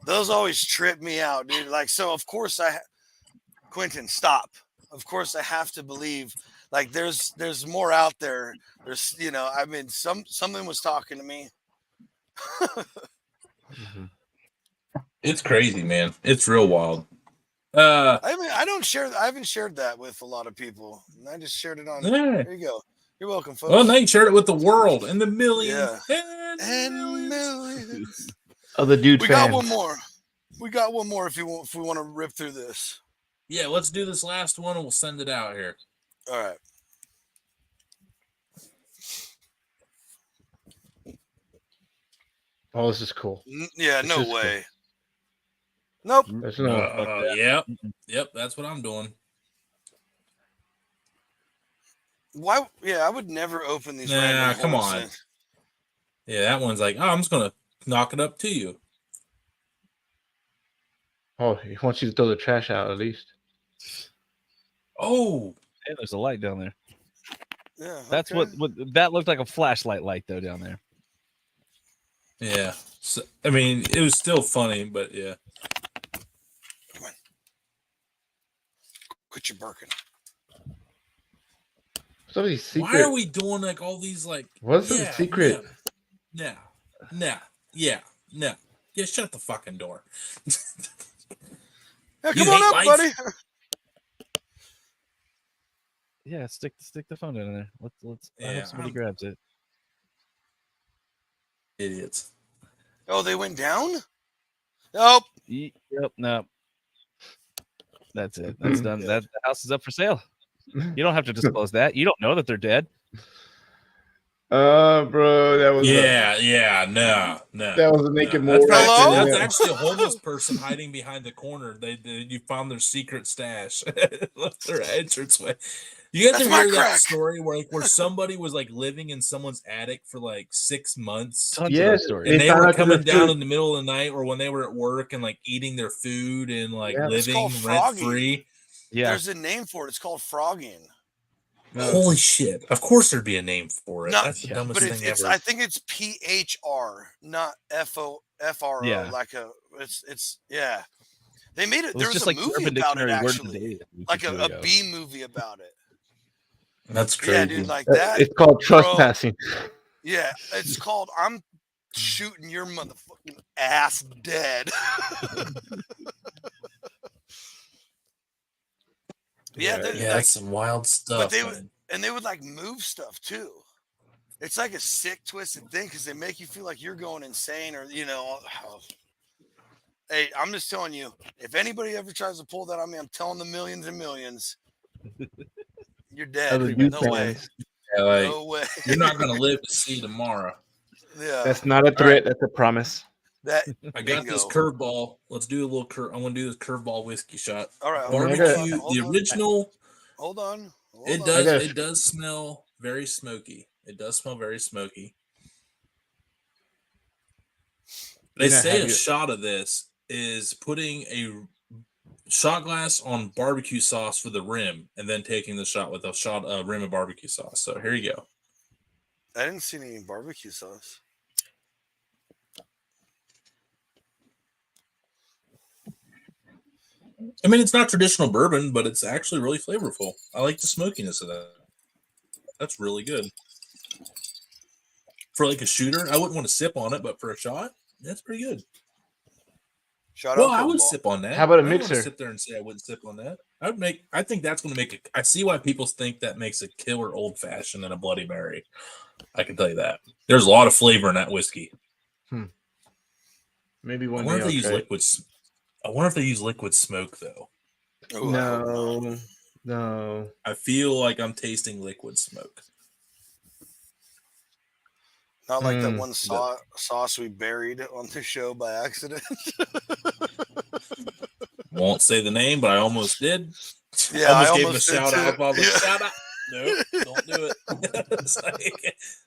those always trip me out, dude. So of course Quentin, stop. Of course I have to believe there's more out there. There's I mean something was talking to me. It's crazy, man. It's real wild. I haven't shared that with a lot of people. I just shared it on. Yeah. There you go. You're welcome, folks. Well, now you shared it with the world and the millions. Yeah. And millions. Of the dude fans. Got one more. We got one more if we want to rip through this. Yeah, let's do this last one and we'll send it out here. All right. Oh, this is cool. Yeah, This no is way. Nope. There's no. Yep, that's what I'm doing. Why? Yeah, I would never open these. Nah, come holes on. Yeah, that one's I'm just gonna knock it up to you. Oh, he wants you to throw the trash out at least. Oh, hey, there's a light down there. Yeah, that's okay. what that looked like, a flashlight light though down there. Yeah, so, I mean it was still funny, but yeah. Come on, quit your barking. Somebody's secret. Why are we doing all these What's the secret? No. Yeah, shut the fucking door. Yeah, come on up, lights? buddy. Yeah, stick the phone down in there. Let's I Yeah, hope somebody grabs it. Idiots. Oh, they went down? Nope. Yep, no. That's it. That's done. That the house is up for sale. You don't have to disclose that. You don't know that they're dead. Bro, that was no. That was a naked mole. That's actually a homeless person hiding behind the corner. You found their secret stash. Left their entranceway. You guys ever hear that story where somebody was living in someone's attic for 6 months? Tons of those stories. And they were coming down in the middle of the night, or when they were at work and eating their food and living rent free. Yeah, there's a name for it. It's called frogging. Holy shit! Of course there'd be a name for it. That's the dumbest thing ever. I think it's PHR, not FRO. Yeah. It's yeah. They made it. There was a movie about it actually, a B movie about it. That's crazy. Yeah, dude, that. It's called trespassing. Yeah, it's called I'm shooting your motherfucking ass dead. That's some wild stuff. But they would move stuff too. It's a sick, twisted thing because they make you feel like you're going insane, or Hey, I'm just telling you, if anybody ever tries to pull that on me, I'm telling the millions and millions, you're dead. No way. Yeah, no way. You're not gonna live to see tomorrow. Yeah. That's not a threat. That's a promise. I got this curveball. Let's do a little curve. I want to do this curveball whiskey shot. All right. Barbecue. The original. Hold on. It does smell very smoky. It does smell very smoky. They say a shot of this is putting a shot glass on barbecue sauce for the rim, and then taking the shot with a rim of barbecue sauce. So here you go. I didn't see any barbecue sauce. I mean, it's not traditional bourbon, but it's actually really flavorful. I like the smokiness of that. That's really good. For like a shooter, I wouldn't want to sip on it, but for a shot, that's pretty good. Shout Well, out I would Curveball. sip on that. How about a I don't want to mixer? sit there and say I wouldn't sip on that. I think that's going to make it. I see why people think that makes a killer old fashioned and a Bloody Mary. I can tell you that. There's a lot of flavor in that whiskey. Maybe I one wonder day if they I'll use try it. liquids. I wonder if they use liquid smoke though. Ooh, I hope not. No. I feel like I'm tasting liquid smoke. Not like that one The- sauce we buried on the show by accident. Won't say the name, but I almost did. Yeah, I gave him a almost did shout too. out. I was like, Yeah. shout out. No, don't do it. It's like,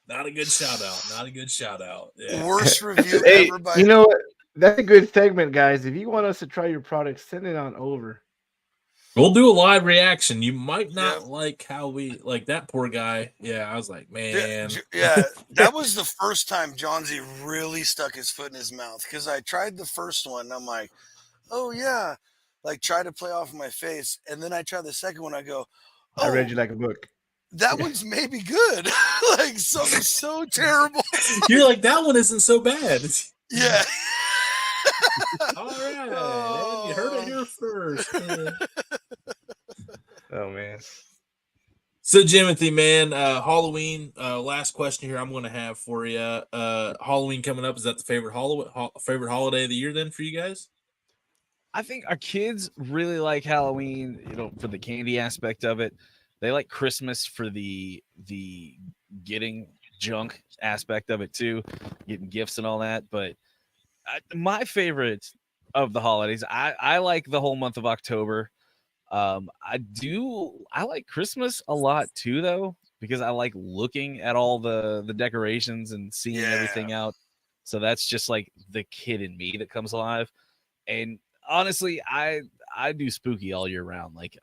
not a good shout out. Not a good shout out. Yeah. Worst review Hey, ever by you know what? That's a good segment, guys. If you want us to try your product, send it on over. We'll do a live reaction. You might not Yep. like how we like that poor guy. Yeah, I was like, man. Yeah, that was the first time John Z really stuck his foot in his mouth because I tried the first one. And I'm like, oh yeah, like try to play off my face, and then I tried the second one. I go, I read oh, you like a book. that one's maybe good. Like something so terrible. You're like, that one isn't so bad. Yeah. All right. You heard it here first. Oh man. So, Jimothy, man, Halloween. Last question here I'm going to have for you. Halloween coming up. Is that the favorite holiday of the year then for you guys? I think our kids really like Halloween, for the candy aspect of it. They like Christmas for the getting junk aspect of it too, getting gifts and all that. But my favorite of the holidays, I like the whole month of October. I like Christmas a lot too, though, because I like looking at all the decorations and seeing everything out. So that's just like the kid in me that comes alive. And honestly, I do spooky all year round. Like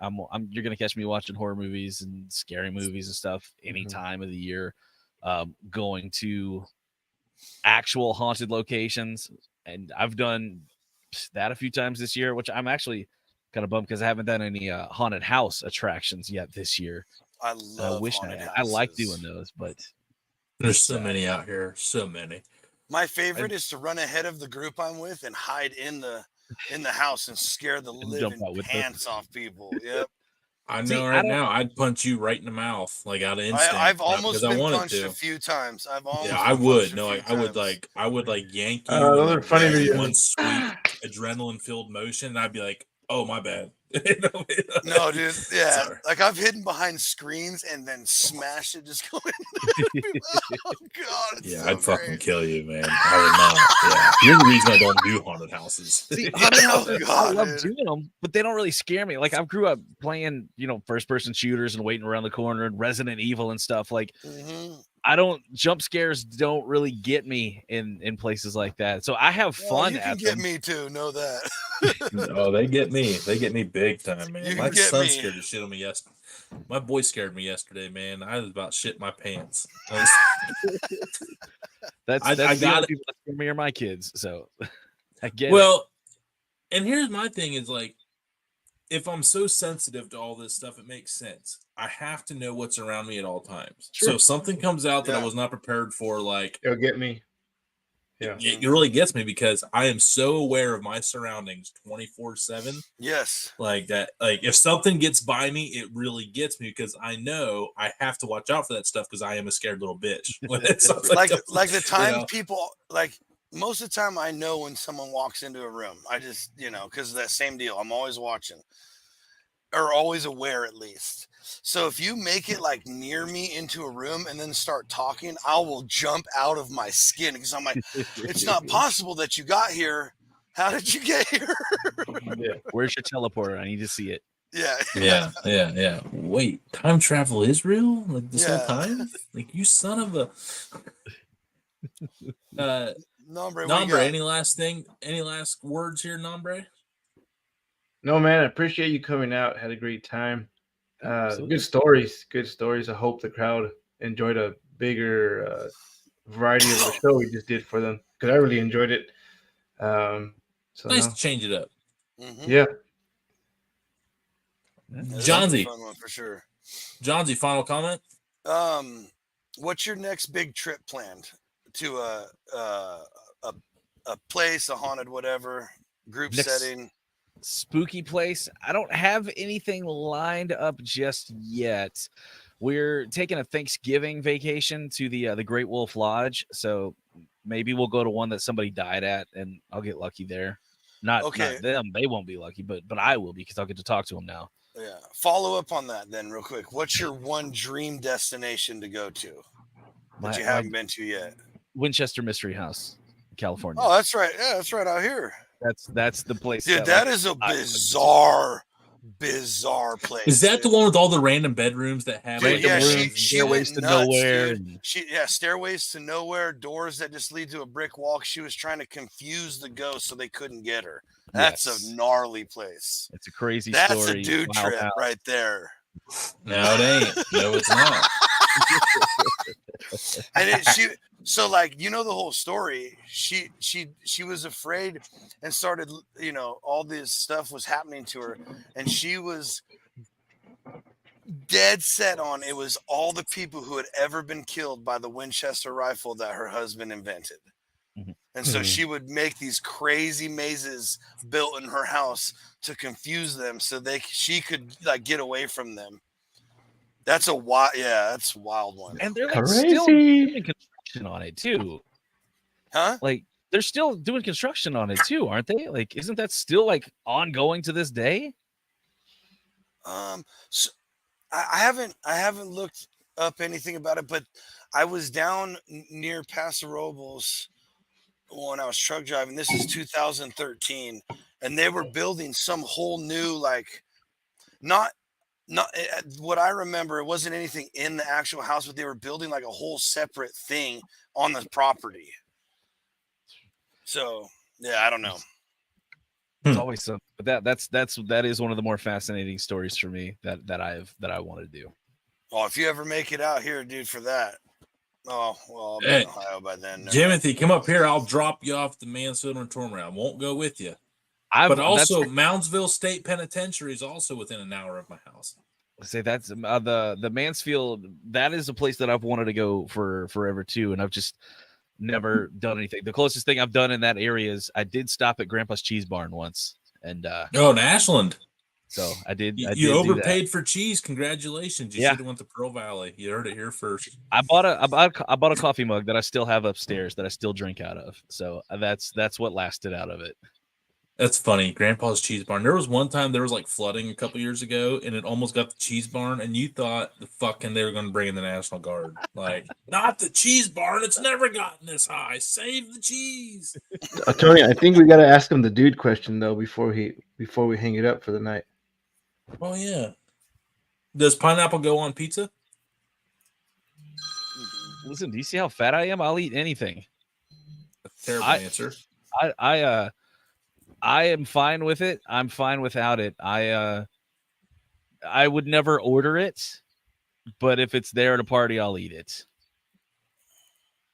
you're gonna catch me watching horror movies and scary movies and stuff any time of the year. Going to actual haunted locations, and I've done that a few times this year, which I'm actually kind of bummed because I haven't done any haunted house attractions yet this year. I love haunted houses. I like doing those, but there's so many out here. So many. My favorite is to run ahead of the group I'm with and hide in the house and scare the living pants off people. Yep. I know now I'd punch you right in the mouth, like out of instinct. I've almost been wanted punched a few times. I would. No, I would yank you. Those are funny videos. One sweet adrenaline-filled motion, and I'd be like, "Oh, my bad." No, dude. Yeah, sorry. Like I've hidden behind screens and then smashed it, just going. Oh God! Yeah, so I'd fucking kill you, man. I would not. Yeah, you're the reason I don't do haunted houses. See, haunted houses, I love doing them, but they don't really scare me. Like I grew up playing, first-person shooters and waiting around the corner and Resident Evil and stuff. Like jump scares don't really get me in places like that. So I have fun. You can get me too. Know that. Oh, they get me. They get me big time, man. My son scared the shit on me yesterday. My boy scared me yesterday, man. I was about shit my pants. That's the only people that scare me are my kids. So I get it. Well, and here's my thing is like, if I'm so sensitive to all this stuff, it makes sense. I have to know what's around me at all times. Sure. So if something comes out that I was not prepared for, like it'll get me. Yeah, it really gets me because I am so aware of my surroundings 24/7. Yes. Like that. Like if something gets by me, it really gets me because I know I have to watch out for that stuff because I am a scared little bitch. like the time people like. Most of the time, I know when someone walks into a room. I just, because of that same deal. I'm always watching or always aware at least. So if you make it like near me into a room and then start talking, I will jump out of my skin because I'm like, it's not possible that you got here. How did you get here? Where's your teleporter? I need to see it. Yeah. Wait, time travel is real? Like this whole time? Like you son of a... Nombre, any last words here, Nombre? No, man, I appreciate you coming out. Had a great time. Good stories. I hope the crowd enjoyed a bigger variety of the show we just did for them because I really enjoyed it. Nice to change it up. Yeah. Johnsy, fun one for sure. Johnsy, final comment. What's your next big trip planned to a place, a haunted whatever group setting? Spooky place. I don't have anything lined up just yet. We're taking a Thanksgiving vacation to the Great Wolf Lodge, so maybe we'll go to one that somebody died at, and I'll get lucky there. Not them; they won't be lucky, but I will because I'll get to talk to them now. Yeah. Follow up on that then, real quick. What's your one dream destination to go to that you haven't been to yet? Winchester Mystery House, California. Oh, that's right. Yeah, that's right out here. That's the place. Dude, that is a bizarre place. Is that the one with all the random bedrooms that have stairways to nowhere? Stairways to nowhere, doors that just lead to a brick wall. She was trying to confuse the ghost so they couldn't get her. That's a gnarly place. It's a crazy story. That's a dude trip right there. No, it ain't. No, it's not. And so like, you know, the whole story, she was afraid and started, you know, all this stuff was happening to her, and she was dead set on it was all the people who had ever been killed by the Winchester rifle that her husband invented. And so she would make these crazy mazes built in her house to confuse them so she could like get away from them. That's a wild one. And they're like still doing construction on it too. Huh? Like they're still doing construction on it too, aren't they? Like, isn't that still like ongoing to this day? So I haven't looked up anything about it, but I was down near Paso Robles when I was truck driving. This is 2013, and they were building some whole new, like, not what I remember, it wasn't anything in the actual house, but they were building like a whole separate thing on the property. So yeah, I don't know. It's always something, but that is one of the more fascinating stories for me that I want to do. Oh, if you ever make it out here, dude, for that. Oh, well, I'll be in Ohio by then. Jimothy, come up here. I'll drop you off the Mansfield Infirmary. I won't go with you. But also, Moundsville State Penitentiary is also within an hour of my house. Say that's the Mansfield. That is a place that I've wanted to go for forever too, and I've just never done anything. The closest thing I've done in that area is I did stop at Grandpa's Cheese Barn once, and in Ashland. So I did. You overpaid for cheese. Congratulations! You should have went to Pearl Valley. You heard it here first. I bought a coffee mug that I still have upstairs that I still drink out of. So that's what lasted out of it. That's funny. Grandpa's Cheese Barn. There was one time there was like flooding a couple years ago, and it almost got the cheese barn, and you thought they were going to bring in the National Guard. Like, not the cheese barn. It's never gotten this high. Save the cheese. Tony, I think we got to ask him the dude question though before we hang it up for the night. Oh yeah. Does pineapple go on pizza? Listen, do you see how fat I am? I'll eat anything. That's a terrible answer. I am fine with it. I'm fine without it. I would never order it, but if it's there at a party, I'll eat it.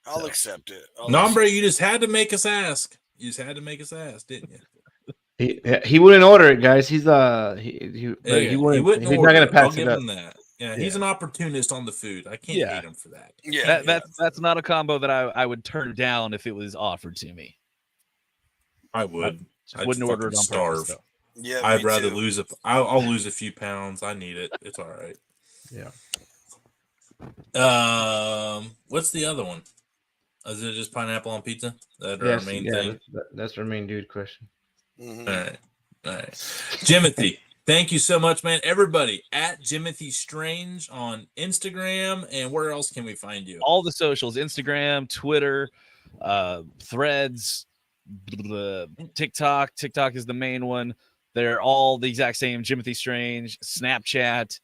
I'll accept it. Nombre, you just had to make us ask. You just had to make us ask, didn't you? He wouldn't order it, guys. He's wouldn't he's not gonna pass it up. That. Yeah, he's an opportunist on the food. I can't hate him for that. Yeah, that's not a combo that I would turn down if it was offered to me. I would. I wouldn't order it on purpose, though. Yeah, I'd rather lose I'll lose a few pounds. I need it. It's all right. Yeah. What's the other one? Is it just pineapple on pizza? That's our main thing. That's our main dude question. Mm-hmm. All right. Jimothy, thank you so much, man. Everybody at Jimothy Strange on Instagram, and where else can we find you? All the socials: Instagram, Twitter, Threads, TikTok. TikTok is the main one. They're all the exact same. Jimothy Strange, Snapchat.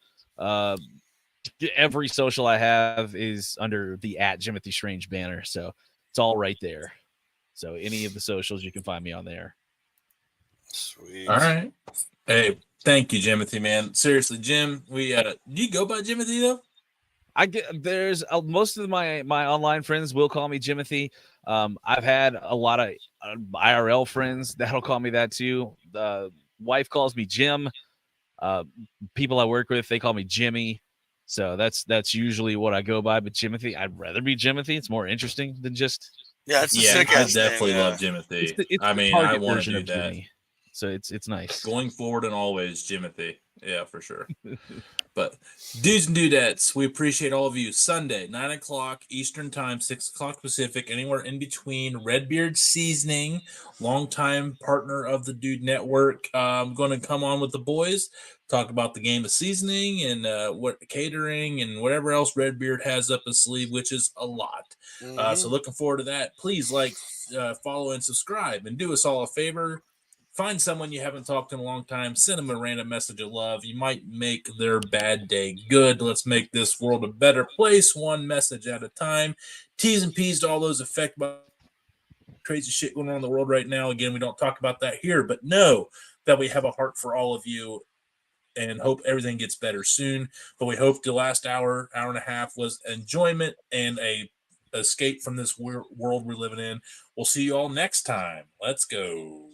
Every social I have is under the @Jimothy Strange banner, so it's all right there. So any of the socials, you can find me on there. Sweet. All right. Hey, thank you, Jimothy, man. Seriously, Jim, do you go by Jimothy though? There's most of my online friends will call me Jimothy. I've had a lot of IRL friends that'll call me that too. The wife calls me Jim. People I work with, they call me Jimmy. So that's usually what I go by. But Jimothy, I'd rather be Jimothy. It's more interesting than just. Yeah, it's a Yeah, sick I ass name. definitely Yeah. love Jimothy. It's I the mean, I target want to version do of that. Jimmy. So it's nice. Going forward and always, Jimothy. Yeah, for sure. But dudes and dudettes, we appreciate all of you. Sunday, 9 o'clock Eastern Time, 6 o'clock Pacific, anywhere in between. Redbeard Seasoning, longtime partner of the Dude Network, going to come on with the boys, talk about the game of seasoning and what catering and whatever else Redbeard has up his sleeve, which is a lot. So looking forward to that. Please follow and subscribe, and do us all a favor. Find someone you haven't talked to in a long time. Send them a random message of love. You might make their bad day good. Let's make this world a better place, one message at a time. T's and P's to all those affected by crazy shit going on in the world right now. Again, we don't talk about that here, but know that we have a heart for all of you and hope everything gets better soon. But we hope the last hour and a half was enjoyment and a escape from this world we're living in. We'll see you all next time. Let's go.